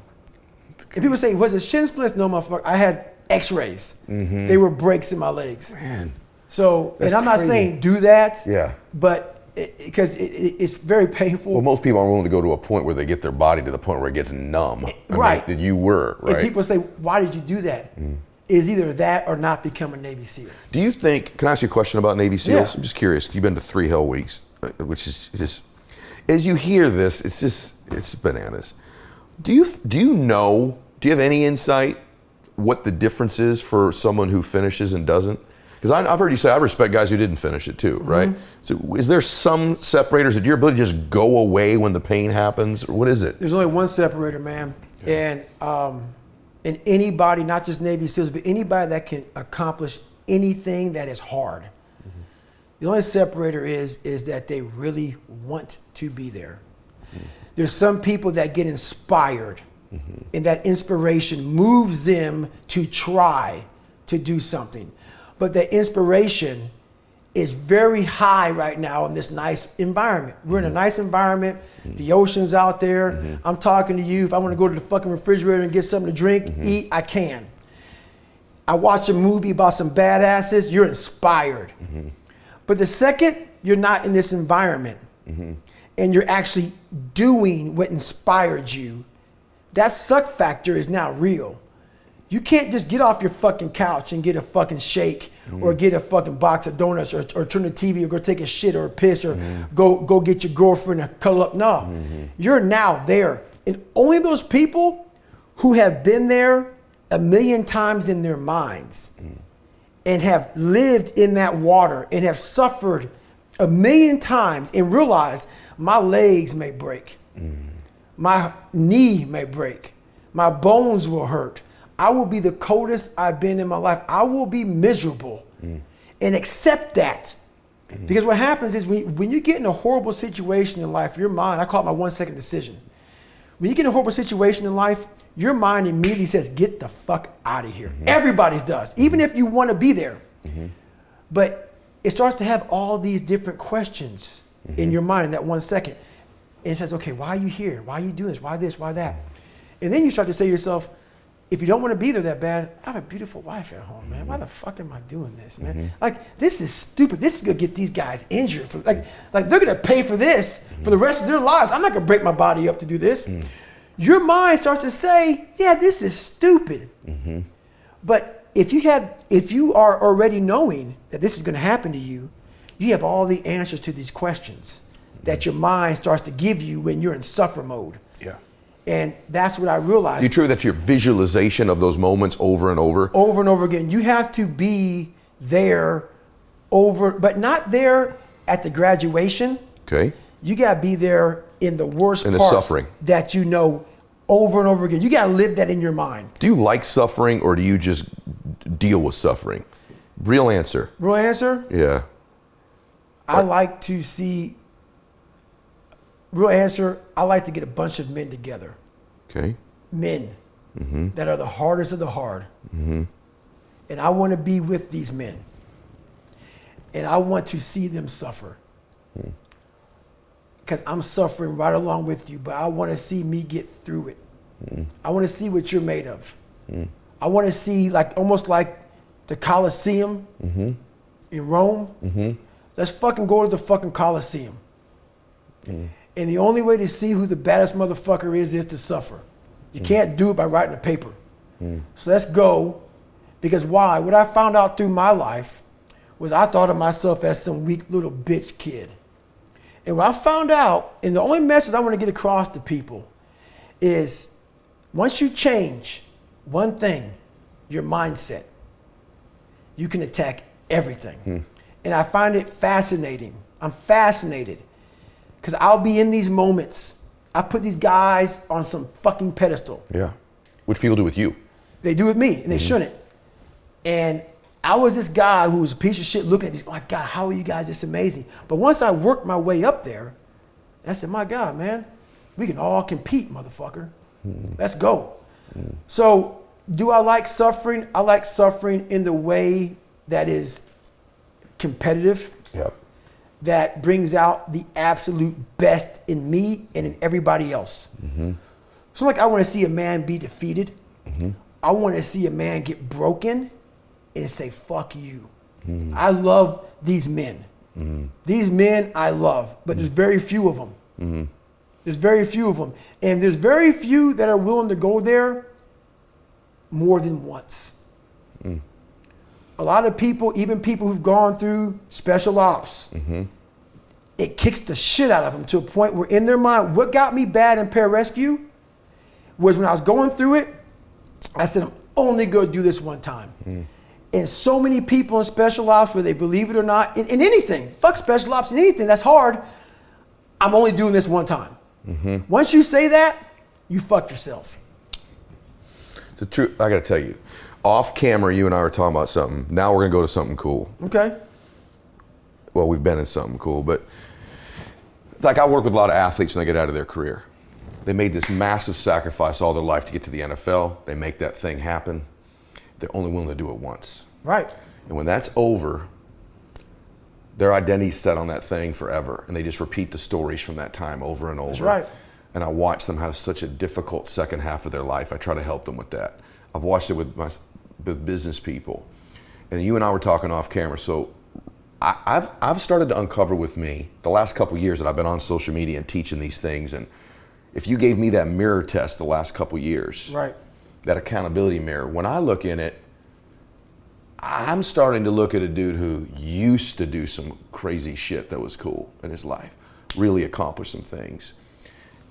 And people say, was it shin splints? No, motherfucker. I had x-rays. They were breaks in my legs. Man. So, That's and I'm not crazy. saying do that, Yeah. but because it's very painful. Well, most people aren't willing to go to a point where they get their body to the point where it gets numb. Right. That you were, right? And people say, why did you do that? Is either that or not become a Navy SEAL. Do you think, can I ask you a question about Navy SEALs? Yeah. I'm just curious. You've been to 3 hell weeks, which is just, as you hear this, it's bananas. Do you have any insight what the difference is for someone who finishes and doesn't? Because I've heard you say, I respect guys who didn't finish it too, right? So is there some separators that your ability to just go away when the pain happens? Or what is it? There's only one separator, man. And anybody, not just Navy SEALs, but anybody that can accomplish anything that is hard, the only separator is that they really want to be there. There's some people that get inspired, and that inspiration moves them to try to do something. But the inspiration is very high right now in this nice environment. We're in a nice environment. The ocean's out there. I'm talking to you. If I want to go to the fucking refrigerator and get something to drink, eat, I can. I watch a movie about some badasses, you're inspired. But the second you're not in this environment and you're actually doing what inspired you, that suck factor is now real. You can't just get off your fucking couch and get a fucking shake or get a fucking box of donuts or turn the TV or go take a shit or a piss or go get your girlfriend to cuddle up. No, you're now there. And only those people who have been there a million times in their minds and have lived in that water and have suffered a million times and realize my legs may break. My knee may break. My bones will hurt. I will be the coldest I've been in my life. I will be miserable and accept that. Because what happens is when you get in a horrible situation in life, your mind, I call it my 1 second decision. When you get in a horrible situation in life, your mind immediately says, get the fuck out of here. Everybody's does, even if you want to be there. But it starts to have all these different questions in your mind in that 1 second. And it says, okay, why are you here? Why are you doing this? Why this? Why that? And then you start to say to yourself, if you don't want to be there that bad, I have a beautiful wife at home, man. Why the fuck am I doing this, man? Like, this is stupid. This is going to get these guys injured. Like they're going to pay for this for the rest of their lives. I'm not going to break my body up to do this. Your mind starts to say, yeah, this is stupid. But if you are already knowing that this is going to happen to you, you have all the answers to these questions that your mind starts to give you when you're in suffer mode. Yeah. And that's what I realized. Do you attribute that to your visualization of those moments over and over? Over and over again. You have to be there but not there at the graduation. Okay. You got to be there in the worst In the parts suffering. that you know over and over again. You got to live that in your mind. Do you like suffering or do you just deal with suffering? Real answer. Real answer? Yeah. I like to see, real answer, I like to get a bunch of men together. Okay. Men that are the hardest of the hard. And I want to be with these men. And I want to see them suffer. Because I'm suffering right along with you, but I want to see me get through it. I want to see what you're made of. I want to see almost like the Colosseum in Rome. Let's fucking go to the fucking Colosseum. And the only way to see who the baddest motherfucker is to suffer. You can't do it by writing a paper. So let's go. Because why? What I found out through my life was I thought of myself as some weak little bitch kid. And what I found out, and the only message I want to get across to people is once you change one thing, your mindset, you can attack everything. And I find it fascinating. I'm fascinated because I'll be in these moments. I put these guys on some fucking pedestal. Yeah. Which people do with you. They do with me, and they shouldn't. And I was this guy who was a piece of shit looking at these, oh my God, how are you guys this amazing? But once I worked my way up there, I said, my God, man, we can all compete, motherfucker. Let's go. So do I like suffering? I like suffering in the way that is competitive. Yep. That brings out the absolute best in me and in everybody else. So I want to see a man be defeated. I want to see a man get broken and say, fuck you. I love these men. These men I love, but there's very few of them. There's very few of them. And there's very few that are willing to go there more than once. A lot of people, even people who've gone through special ops, it kicks the shit out of them to a point where in their mind, what got me bad in pararescue was when I was going through it, I said, I'm only going to do this one time. And so many people in special ops, whether they believe it or not, in anything, fuck special ops in anything, that's hard. I'm only doing this one time. Once you say that, you fucked yourself. The truth, I got to tell you, off camera, you and I were talking about something. Now we're going to go to something cool. Okay. Well, we've been in something cool, but like I work with a lot of athletes when they get out of their career. They made this massive sacrifice all their life to get to the NFL. They make that thing happen. They're only willing to do it once. Right. And when that's over, their identity's set on that thing forever. And they just repeat the stories from that time over and over. That's right. And I watch them have such a difficult second half of their life. I try to help them with that. I've watched it with business people. And you and I were talking off camera. So I've started to uncover with me the last couple of years that I've been on social media and teaching these things. And if you gave me that mirror test the last couple of years, right, that accountability mirror, when I look in it, I'm starting to look at a dude who used to do some crazy shit that was cool in his life, really accomplish some things.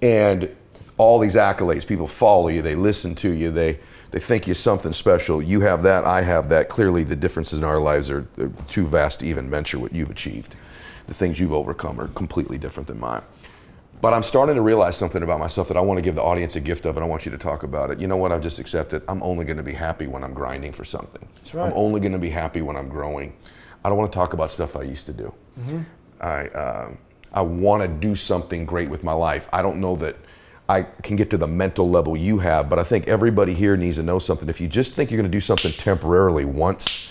And all these accolades, people follow you, they listen to you, they think you're something special. You have that, I have that. Clearly the differences in our lives are too vast to even venture what you've achieved. The things you've overcome are completely different than mine. But I'm starting to realize something about myself that I want to give the audience a gift of, and I want you to talk about it. You know what? I've just accepted. I'm only going to be happy when I'm grinding for something. That's right. I'm only going to be happy when I'm growing. I don't want to talk about stuff I used to do. I want to do something great with my life. I don't know that I can get to the mental level you have, but I think everybody here needs to know something. If you just think you're going to do something temporarily once,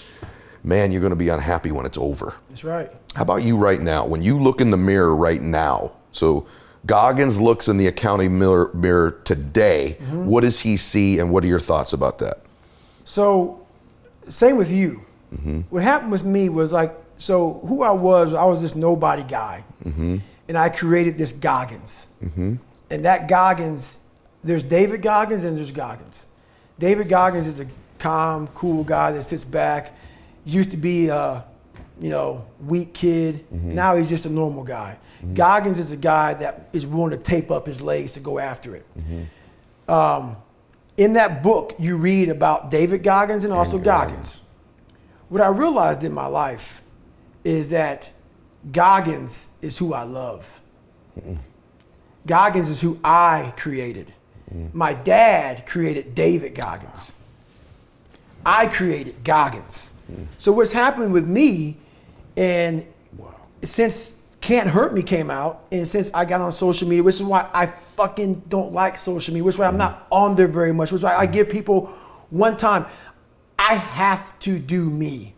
man, you're going to be unhappy when it's over. That's right. How about you right now? When you look in the mirror right now, so Goggins looks in the accounting mirror today, what does he see and what are your thoughts about that? So, same with you. What happened with me was like, so who I was this nobody guy. And I created this Goggins. And that Goggins, there's David Goggins and there's Goggins. David Goggins is a calm, cool guy that sits back. Used to be a, weak kid. Now he's just a normal guy. Goggins is a guy that is willing to tape up his legs to go after it. In that book, you read about David Goggins and also Goggins. What I realized in my life is that Goggins is who I love. Goggins is who I created. My dad created David Goggins. I created Goggins. So what's happening with me, and since Can't Hurt Me came out, and since I got on social media, which is why I fucking don't like social media, which is why I'm not on there very much, which is why I give people one time, I have to do me.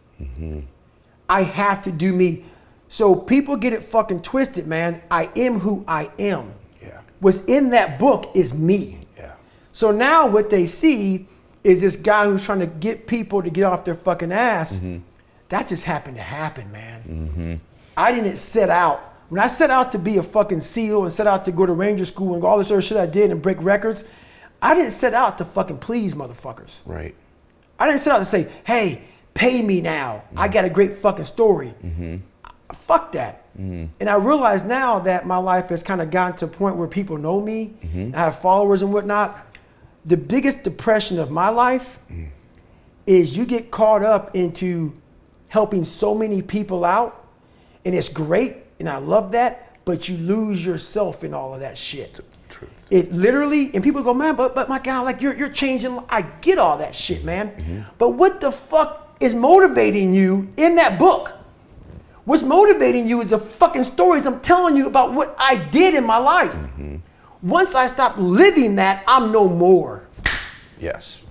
I have to do me. So people get it fucking twisted, man. I am who I am. What's in that book is me. So now what they see is this guy who's trying to get people to get off their fucking ass. That just happened to happen, man. I didn't set out. When I set out to be a fucking SEAL and set out to go to Ranger School and all this other shit I did and break records, I didn't set out to fucking please motherfuckers. Right. I didn't set out to say, hey, pay me now. I got a great fucking story. Fuck that. And I realize now that my life has kind of gotten to a point where people know me, I have followers and whatnot. The biggest depression of my life is you get caught up into helping so many people out, and it's great, and I love that, but you lose yourself in all of that shit. Truth. It literally, and people go, man, but my God, like you're changing. I get all that shit, man. But what the fuck is motivating you in that book? What's motivating you is the fucking stories I'm telling you about what I did in my life. Once I stop living that, I'm no more. Yes.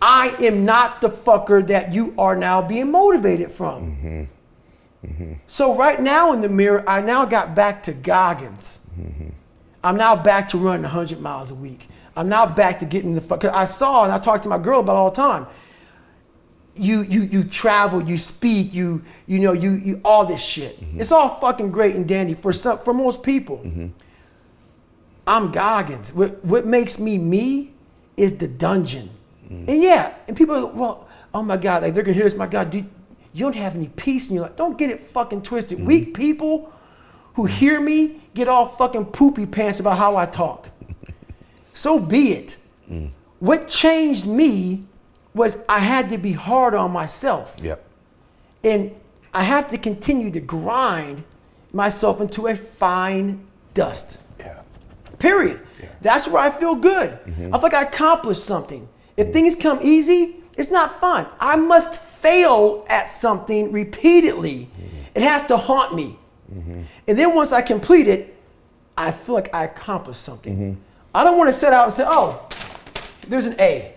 I am not the fucker that you are now being motivated from. So right now in the mirror, I now got back to Goggins. I'm now back to running 100 miles a week. I'm now back to getting the fuck. 'Cause I saw and I talk to my girl about it all the time. You travel, you speak, you all this shit. It's all fucking great and dandy for most people. I'm Goggins. What makes me is the dungeon. And yeah, and people are, well, oh my God, like they're gonna hear this, my God, you don't have any peace in your life. Don't get it fucking twisted. Weak people who hear me get all fucking poopy pants about how I talk. So be it. What changed me was I had to be hard on myself. Yep. And I have to continue to grind myself into a fine dust. Yeah. Period. Yeah. That's where I feel good. I feel like I accomplished something. If things come easy, it's not fun. I must fail at something repeatedly. It has to haunt me. And then once I complete it, I feel like I accomplished something. I don't want to set out and say, oh, there's an A.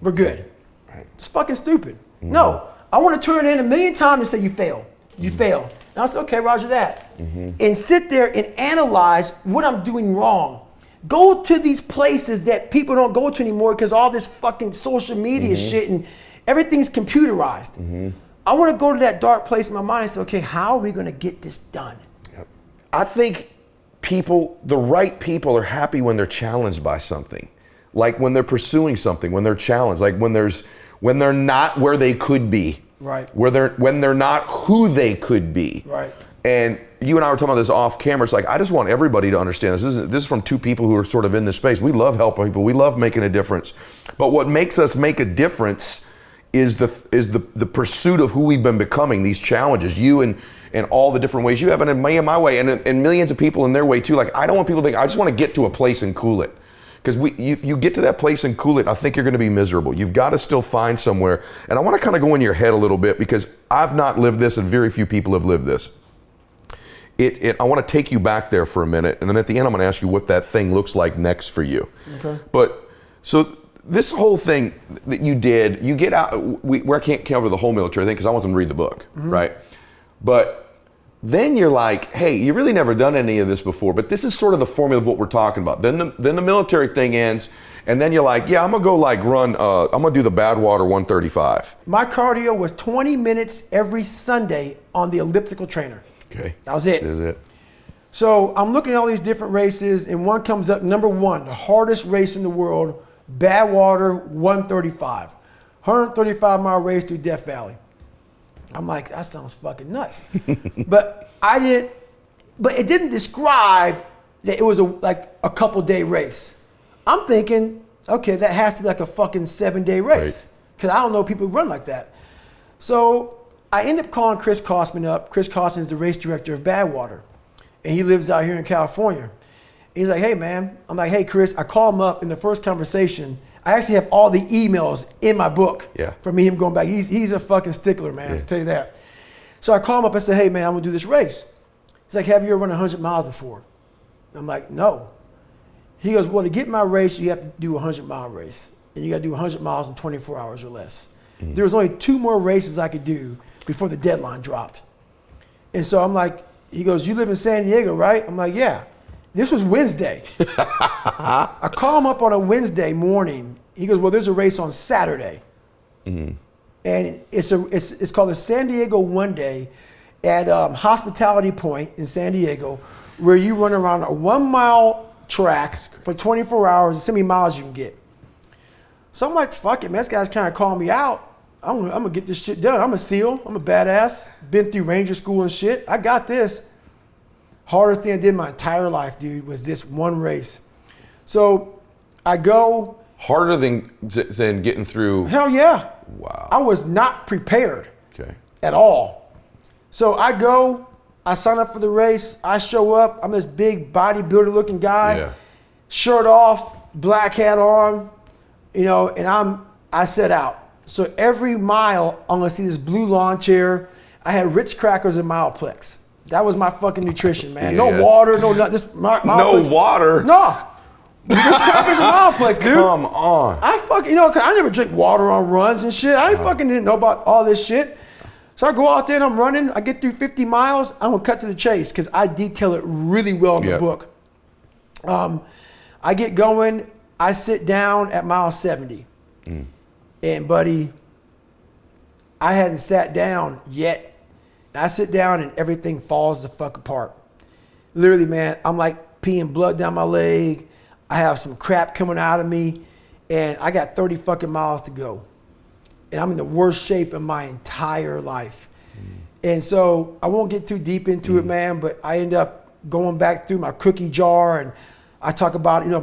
We're good. Right. It's fucking stupid. No, I want to turn it in a million times and say you fail. You fail. And I'll say, okay, roger that. And sit there and analyze what I'm doing wrong. Go to these places that people don't go to anymore because all this fucking social media shit and everything's computerized. I want to go to that dark place in my mind and say, okay, how are we going to get this done? Yep. I think the right people are happy when they're challenged by something. Like when they're pursuing something, when they're challenged, like when they're not where they could be. Right. When they're not who they could be. Right. And you and I were talking about this off camera. It's like, I just want everybody to understand this. This is from two people who are sort of in this space. We love helping people. We love making a difference. But what makes us make a difference is the pursuit of who we've been becoming, these challenges, you and all the different ways you have, and me and my way, and millions of people in their way too. Like, I don't want people to think, I just want to get to a place and cool it. Because if you get to that place and cool it, I think you're going to be miserable. You've got to still find somewhere. And I want to kind of go in your head a little bit because I've not lived this and very few people have lived this. I want to take you back there for a minute, and then at the end I'm going to ask you what that thing looks like next for you. Okay. But so this whole thing that you did, you get out. I can't cover the whole military thing because I want them to read the book, right? But then you're like, hey, you really never done any of this before, but this is sort of the formula of what we're talking about. Then the military thing ends, and then you're like, yeah, I'm gonna go run. I'm gonna do the Badwater 135. My cardio was 20 minutes every Sunday on the elliptical trainer. Okay. That was it. That is it. So I'm looking at all these different races, and one comes up, number one, the hardest race in the world, Badwater 135. 135-mile race through Death Valley. I'm like, that sounds fucking nuts. But it didn't describe that it was a couple day race. I'm thinking, okay, that has to be like a fucking 7-day race. Because I don't know people who run like that. So I end up calling Chris Kosman up. Chris Kosman is the race director of Badwater. And he lives out here in California. He's like, hey, man. I'm like, hey, Chris. I call him up in the first conversation. I actually have all the emails in my book for me, him going back. He's a fucking stickler, man, to tell you that. So I call him up. I say, hey, man, I'm going to do this race. He's like, have you ever run 100 miles before? I'm like, no. He goes, well, to get my race, you have to do a 100-mile race. And you got to do 100 miles in 24 hours or less. There was only 2 more races I could do before the deadline dropped. And so I'm like, he goes, you live in San Diego, right? I'm like, yeah. This was Wednesday. I call him up on a Wednesday morning. He goes, well, there's a race on Saturday. And it's called the San Diego One Day at Hospitality Point in San Diego, where you run around a 1-mile track for 24 hours and see how many miles you can get. So I'm like, fuck it, man. This guy's kind of calling me out. I'm going to get this shit done. I'm a SEAL. I'm a badass. Been through Ranger School and shit. I got this. Hardest thing I did in my entire life, dude, was this one race. So I go. Harder than getting through? Hell yeah. Wow. I was not prepared at all. So I go. I sign up for the race. I show up. I'm this big bodybuilder looking guy. Shirt off, black hat on, and I set out. So every mile, I'm gonna see this blue lawn chair. I had Ritz crackers and Mylett. That was my fucking nutrition, man. No water, no nothing. Just no water? No. Ritz crackers and Mylett, dude. Come on. I fucking, cause I never drink water on runs and shit. I fucking didn't know about all this shit. So I go out there and I'm running. I get through 50 miles. I'm gonna cut to the chase because I detail it really well in the book. I get going. I sit down at mile 70. And buddy, I hadn't sat down yet. I sit down and everything falls the fuck apart. Literally, man, I'm like peeing blood down my leg. I have some crap coming out of me, and I got 30 fucking miles to go. And I'm in the worst shape of my entire life. And so I won't get too deep into it, man, but I end up going back through my cookie jar, and I talk about, you know,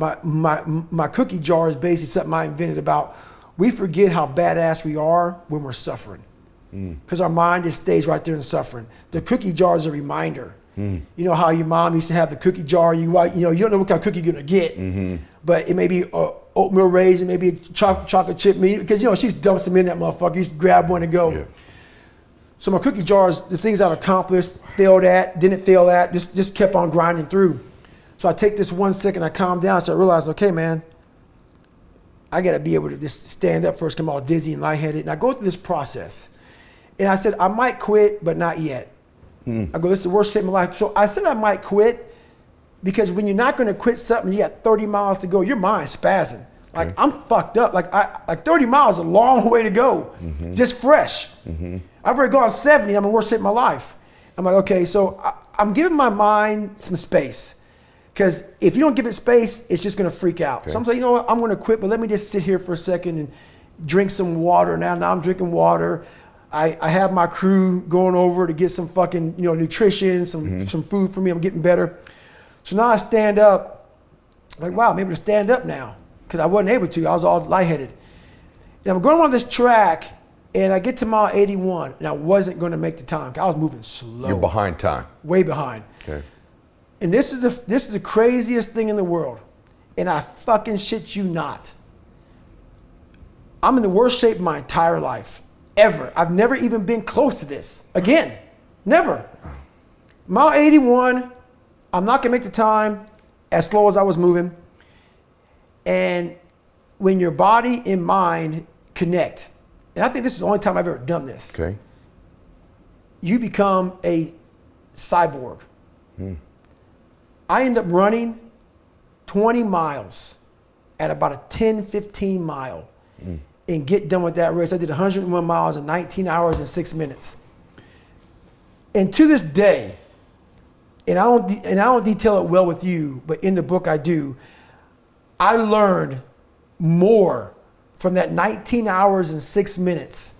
my cookie jar is basically something I invented about. We forget how badass we are when we're suffering, because our mind just stays right there in suffering. The cookie jar is a reminder. You know how your mom used to have the cookie jar. You don't know what kind of cookie you're gonna get, but it may be oatmeal raisin, maybe a chocolate chip meat, because you know she's dumps them in that motherfucker. You just grab one and go. Yeah. So my cookie jars, the things I've accomplished, failed at, didn't fail at, just kept on grinding through. So I take this 1 second, I calm down, so I realize, okay, man, I got to be able to just stand up first, come all dizzy and lightheaded. And I go through this process. And I said, I might quit, but not yet. I go, this is the worst shit in my life. So I said I might quit because when you're not going to quit something, you got 30 miles to go, your mind's spazzing. Like, I'm fucked up. Like 30 miles is a long way to go, just fresh. I've already gone 70, I'm in the worst shape of my life. I'm like, okay, so I'm giving my mind some space. Because if you don't give it space, it's just going to freak out. Okay. So I'm saying, you know what, I'm going to quit, but let me just sit here for a second and drink some water. Now I'm drinking water. I have my crew going over to get some fucking, you know, nutrition, some food for me. I'm getting better. So now I stand up. I'm like, wow, I'm able to stand up now. Because I wasn't able to. I was all lightheaded. And I'm going on this track, and I get to mile 81, and I wasn't going to make the time. I was moving slow. You're behind time. Way behind. Okay. And this is the craziest thing in the world. And I fucking shit you not. I'm in the worst shape of my entire life, ever. I've never even been close to this. Again, never. Mile 81, I'm not gonna make the time as slow as I was moving. And when your body and mind connect, and I think this is the only time I've ever done this, okay, you become a cyborg. I end up running 20 miles at about a 10, 15 mile and get done with that race. I did 101 miles in 19 hours and 6 minutes. And to this day, and I don't detail it well with you, but in the book I do, I learned more from that 19 hours and 6 minutes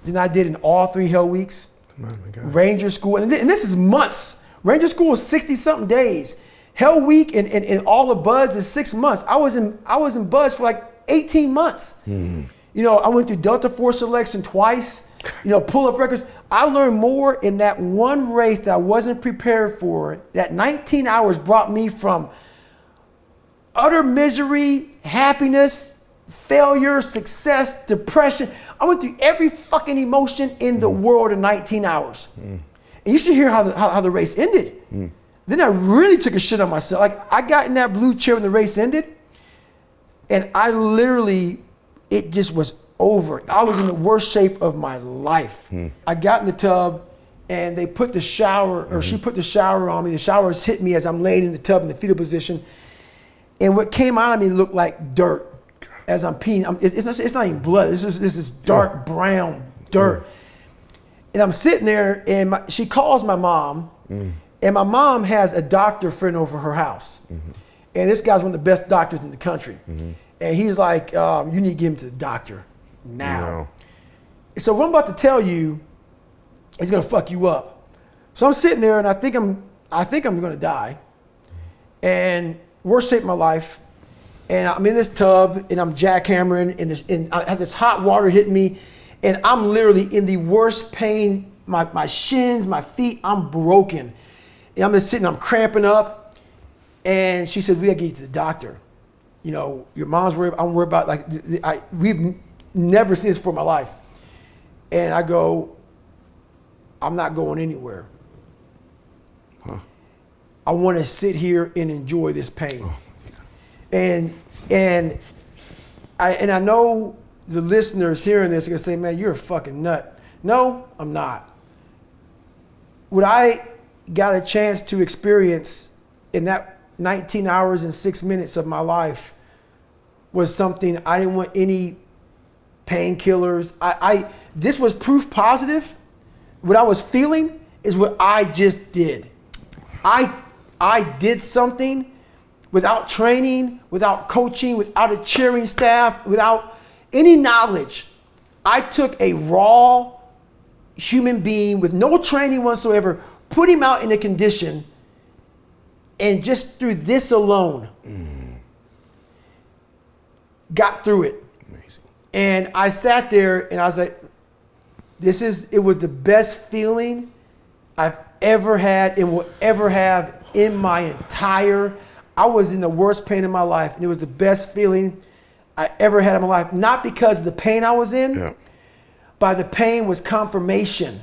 than I did in all 3 Hell Weeks, Ranger School, and this is months. Ranger School is 60-something days. Hell Week and all the buds is 6 months. I was in buds for like 18 months. You know, I went through Delta Force selection twice. You know, pull-up records. I learned more in that one race that I wasn't prepared for. That 19 hours brought me from utter misery, happiness, failure, success, depression. I went through every fucking emotion in the world in 19 hours. And you should hear how the race ended. Then I really took a shit on myself. Like, I got in that blue chair when the race ended, and I literally, it just was over. I was in the worst shape of my life. I got in the tub, and they put the shower, or she put the shower on me. The showers hit me as I'm laying in the tub in the fetal position. And what came out of me looked like dirt as I'm peeing. It's not even blood. This is dark brown dirt. And I'm sitting there, and she calls my mom, and my mom has a doctor friend over her house. And this guy's one of the best doctors in the country. And he's like, you need to get him to the doctor now. So what I'm about to tell you is gonna fuck you up. So I'm sitting there, and I think I'm gonna die. And worst shape of my life. And I'm in this tub, and I'm jackhammering, and I had this hot water hitting me, and I'm literally in the worst pain. My shins, my feet, I'm broken. And I'm just sitting, I'm cramping up. And she said, we gotta get you to the doctor. You know, your mom's worried, I'm worried about, like, we've never seen this before in my life. And I go, I'm not going anywhere. I wanna sit here and enjoy this pain. And I know the listeners hearing this are gonna say, man, you're a fucking nut. No, I'm not. What I got a chance to experience in that 19 hours and 6 minutes of my life was something I didn't want any painkillers. This was proof positive. What I was feeling is what I just did. I did something without training, without coaching, without a cheering staff, without any knowledge. I took a raw human being with no training whatsoever, put him out in a condition, and just through this alone, got through it. Amazing. And I sat there and I was like, it was the best feeling I've ever had and will ever have in my I was in the worst pain in my life, and it was the best feeling I ever had in my life. Not because of the pain I was in, but the pain was confirmation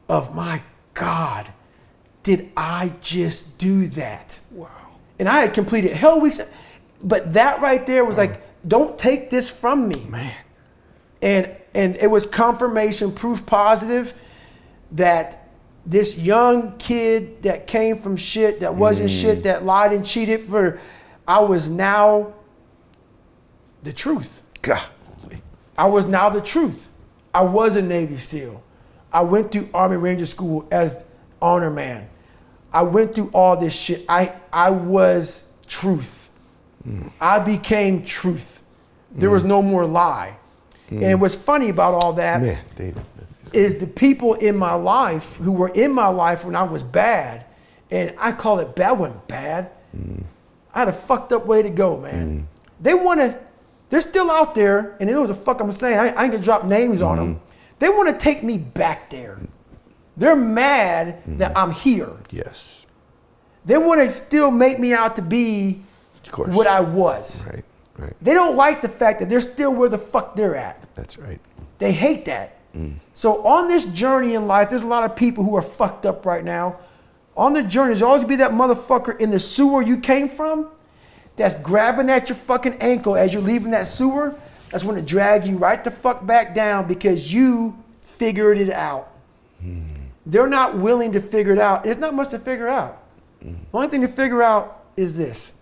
of, my God, did I just do that? Wow. And I had completed hell weeks, but that right there was like, don't take this from me. Man. And it was confirmation, proof positive that this young kid that came from shit, that wasn't shit, that lied and cheated I was now the truth. God. I was now the truth. I was a Navy SEAL. I went through Army Ranger School as honor man. I went through all this shit. I was truth. I became truth. There was no more lie. And what's funny about all that, Man, David, is the people in my life who were in my life when I was bad, and I call it bad, wasn't bad. I had a fucked up way to go, man. They're still out there, and they know what the fuck I'm saying. I ain't gonna drop names on them. They want to take me back there. They're mad that I'm here. Yes. They want to still make me out to be what I was. Right, right. They don't like the fact that they're still where the fuck they're at. That's right. They hate that. So on this journey in life, there's a lot of people who are fucked up right now. On the journey, there's always be that motherfucker in the sewer you came from that's grabbing at your fucking ankle as you're leaving that sewer. That's when it drag you right the fuck back down because you figured it out. They're not willing to figure it out. There's not much to figure out. The only thing to figure out is this.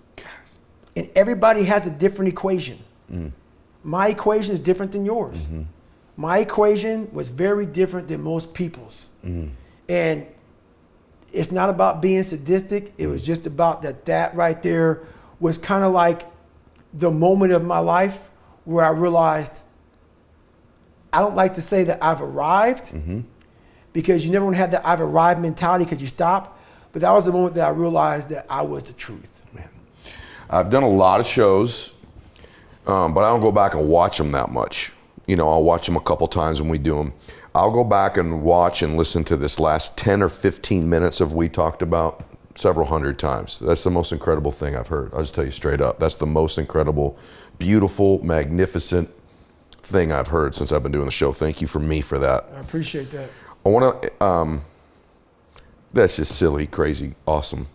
And everybody has a different equation. My equation is different than yours. My equation was very different than most people's. And it's not about being sadistic. It was just about that right there was kind of like the moment of my life where I realized I don't like to say that I've arrived because you never want to have that I've arrived mentality because you stop. But that was the moment that I realized that I was the truth. Man. I've done a lot of shows, but I don't go back and watch them that much. You know, I'll watch them a couple times when we do them. I'll go back and watch and listen to this last 10 or 15 minutes of We Talked About several hundred times. That's the most incredible thing I've heard. I'll just tell you straight up. That's the most incredible, beautiful, magnificent thing I've heard since I've been doing the show. Thank you for that. I appreciate that. I want to, that's just silly, crazy, awesome.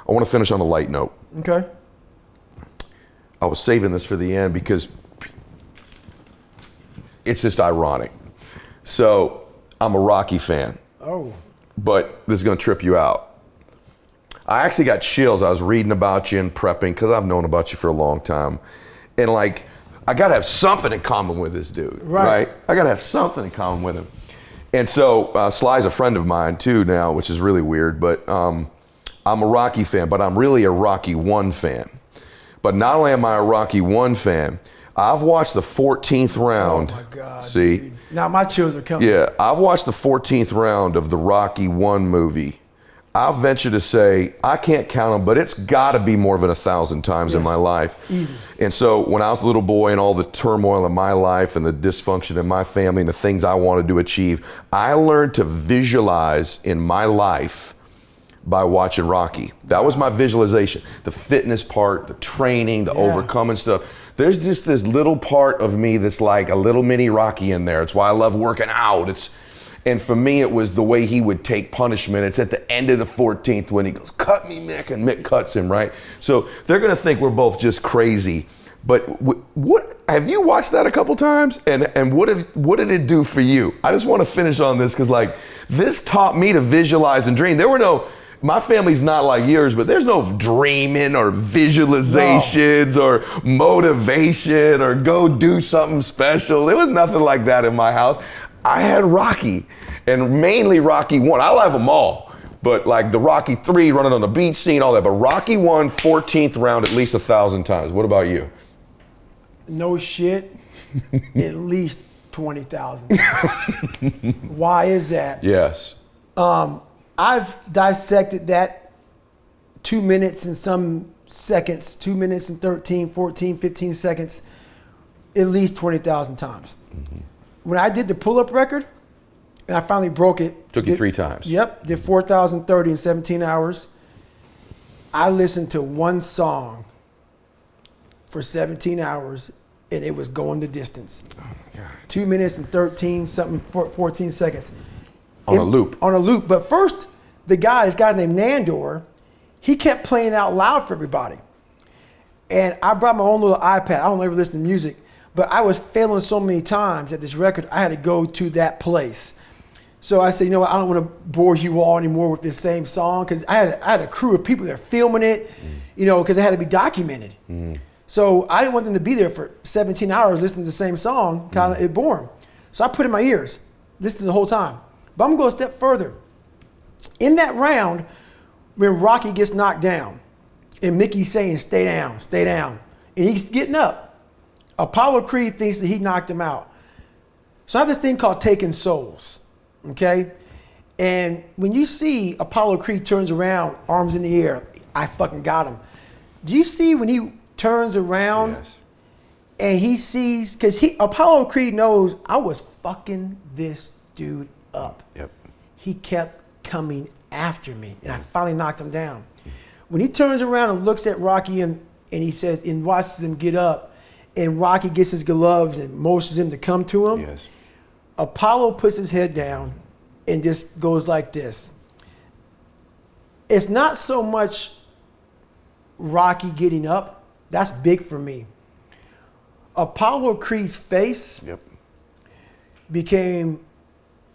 I want to finish on a light note. Okay. I was saving this for the end because it's just ironic. So I'm a Rocky fan. Oh. But this is going to trip you out. I actually got chills. I was reading about you and prepping because I've known about you for a long time. And like, I got to have something in common with this dude, right? I got to have something in common with him. And so Sly's a friend of mine too now, which is really weird. But I'm a Rocky fan, but I'm really a Rocky 1 fan. But not only am I a Rocky 1 fan, I've watched the 14th round. Oh my God. See? Dude. Now my chills are coming. Yeah, I've watched the 14th round of the Rocky 1 movie. I'll venture to say, I can't count them, but it's got to be more than 1,000 times in my life. Easy. And so when I was a little boy and all the turmoil in my life and the dysfunction in my family and the things I wanted to achieve, I learned to visualize in my life by watching Rocky. That was my visualization. The fitness part, the training, the overcoming stuff. There's just this little part of me that's like a little mini Rocky in there. It's why I love working out. And for me, it was the way he would take punishment. It's at the end of the 14th when he goes, cut me, Mick, and Mick cuts him, right? So they're gonna think we're both just crazy. But what have you watched that a couple times? And what did it do for you? I just wanna finish on this because like, this taught me to visualize and dream. There were no, my family's not like yours, but there's no dreaming or visualizations or motivation or go do something special. There was nothing like that in my house. I had Rocky, and mainly Rocky 1. I love them all, but like the Rocky 3, running on the beach scene, all that. But Rocky 1, 14th round at least 1,000 times. What about you? No shit, at least 20,000 times. Why is that? Yes. I've dissected that 2 minutes and some seconds, 2 minutes and 13, 14, 15 seconds, at least 20,000 times. Mm-hmm. When I did the pull-up record, and I finally broke it. Took you 3 times. Yep, did 4,030 in 17 hours. I listened to one song for 17 hours, and it was going the distance. Oh my God. 2 minutes and 13 something, 14 seconds. On a loop. On a loop. But first, this guy named Nandor, he kept playing out loud for everybody. And I brought my own little iPad. I don't ever listen to music, but I was failing so many times at this record, I had to go to that place. So I said, you know what, I don't want to bore you all anymore with this same song, because I had a crew of people there filming it, you know, because it had to be documented. So I didn't want them to be there for 17 hours listening to the same song, kind of it boring. So I put it in my ears, listened the whole time. But I'm going to go a step further. In that round, when Rocky gets knocked down, and Mickey's saying, stay down, and he's getting up, Apollo Creed thinks that he knocked him out. So I have this thing called taking souls, okay? And when you see Apollo Creed turns around, arms in the air, I fucking got him. Do you see when he turns around and he sees, because Apollo Creed knows I was fucking this dude up. Yep. He kept coming after me, and I finally knocked him down. When he turns around and looks at Rocky and he says, and watches him get up, and Rocky gets his gloves and motions him to come to him, Yes. Apollo puts his head down and just goes like this. It's not so much Rocky getting up. That's big for me. Apollo Creed's face became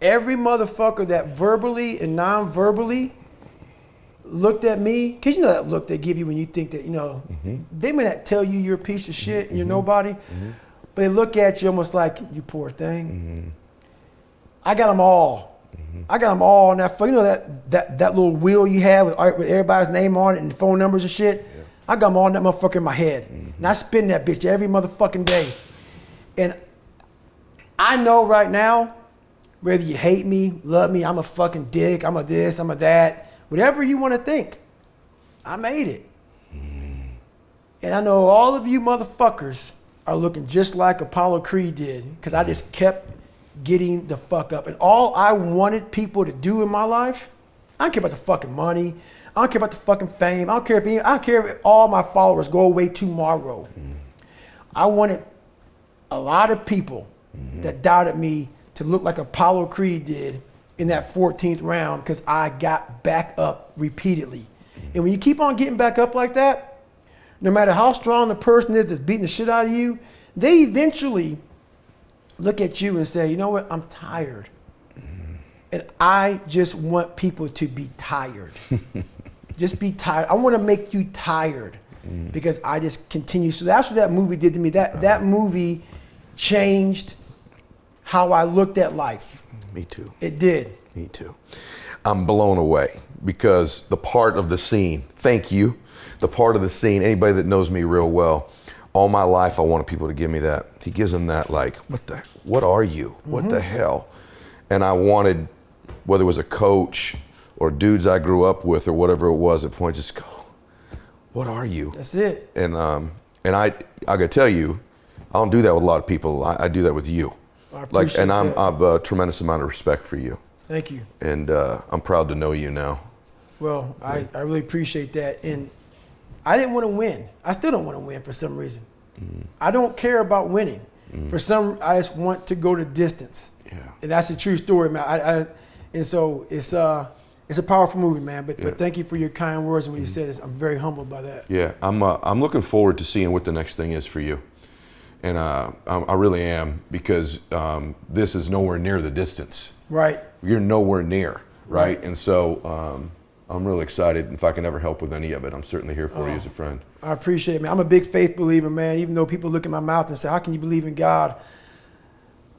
every motherfucker that verbally and non-verbally looked at me, because you know that look they give you when you think that, you know, they may not tell you you're a piece of shit and you're nobody, but they look at you almost like, you poor thing. I got them all. I got them all on that, you know, that little wheel you have with everybody's name on it and phone numbers and shit. I got them all in that motherfucker in my head. And I spin that bitch every motherfucking day. And I know right now, whether you hate me, love me, I'm a fucking dick, I'm a this, I'm a that, whatever you want to think, I made it. And I know all of you motherfuckers are looking just like Apollo Creed did, because I just kept getting the fuck up. And all I wanted people to do in my life, I don't care about the fucking money, I don't care about the fucking fame, I don't care if all my followers go away tomorrow. I wanted a lot of people that doubted me to look like Apollo Creed did in that 14th round, because I got back up repeatedly. And when you keep on getting back up like that, no matter how strong the person is that's beating the shit out of you, they eventually look at you and say, you know what, I'm tired. And I just want people to be tired. Just be tired. I want to make you tired, because I just continue. So that's what that movie did to me. That movie changed how I looked at life. Me too. It did. Me too. I'm blown away, because the part of the scene, thank you, the part of the scene, anybody that knows me real well, all my life I wanted people to give me that. He gives them that, like, what are you? What the hell? And I wanted, whether it was a coach or dudes I grew up with or whatever it was, at point, just go, what are you? That's it. And I gotta tell you, I don't do that with a lot of people. I do that with you. I appreciate and I that. have a tremendous amount of respect for you. Thank you. And I'm proud to know you now. Well, I really appreciate that. And I didn't want to win. I still don't want to win for some reason. I don't care about winning. For some, I just want to go the distance. Yeah. And that's a true story, man. And so it's a powerful movie, man. But thank you for your kind words and what you said. I'm very humbled by that. Yeah, I'm looking forward to seeing what the next thing is for you. And I really am, because this is nowhere near the distance. Right. You're nowhere near, right? And so I'm really excited. If I can ever help with any of it, I'm certainly here for you as a friend. I appreciate it, man. I'm a big faith believer, man. Even though people look at my mouth and say, how can you believe in God?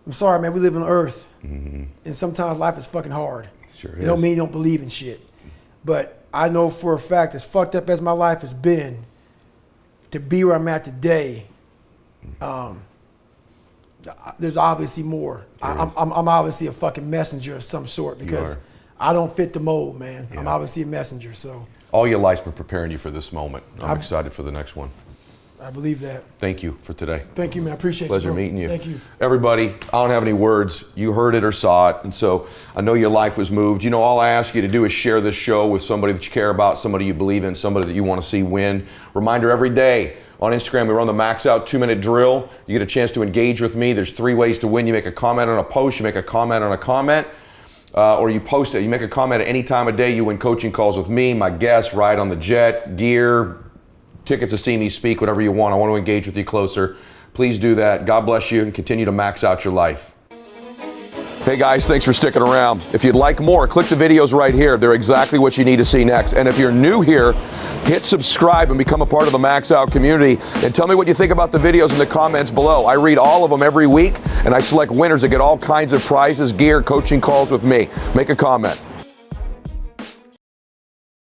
I'm sorry, man. We live on earth. And sometimes life is fucking hard. Sure It don't mean you don't believe in shit. But I know for a fact, as fucked up as my life has been, to be where I'm at today, there's obviously more. I'm obviously a fucking messenger of some sort because I don't fit the mold, man. Yeah. I'm obviously a messenger, so. All your life's been preparing you for this moment. I'm excited for the next one. I believe that. Thank you for today. Thank you, man. I appreciate it. Pleasure meeting you. Thank you. Everybody, I don't have any words. You heard it or saw it, and so I know your life was moved. You know, all I ask you to do is share this show with somebody that you care about, somebody you believe in, somebody that you want to see win. Reminder every day, on Instagram, we run the Max Out 2-minute drill. You get a chance to engage with me. There's 3 ways to win. You make a comment on a post, you make a comment on a comment, or you post it. You make a comment at any time of day. You win coaching calls with me, my guests, ride on the jet, gear, tickets to see me speak, whatever you want. I want to engage with you closer. Please do that. God bless you and continue to max out your life. Hey guys, thanks for sticking around. If you'd like more, click the videos right here. They're exactly what you need to see next. And if you're new here, hit subscribe and become a part of the Max Out community. And tell me what you think about the videos in the comments below. I read all of them every week, and I select winners that get all kinds of prizes, gear, coaching calls with me. Make a comment.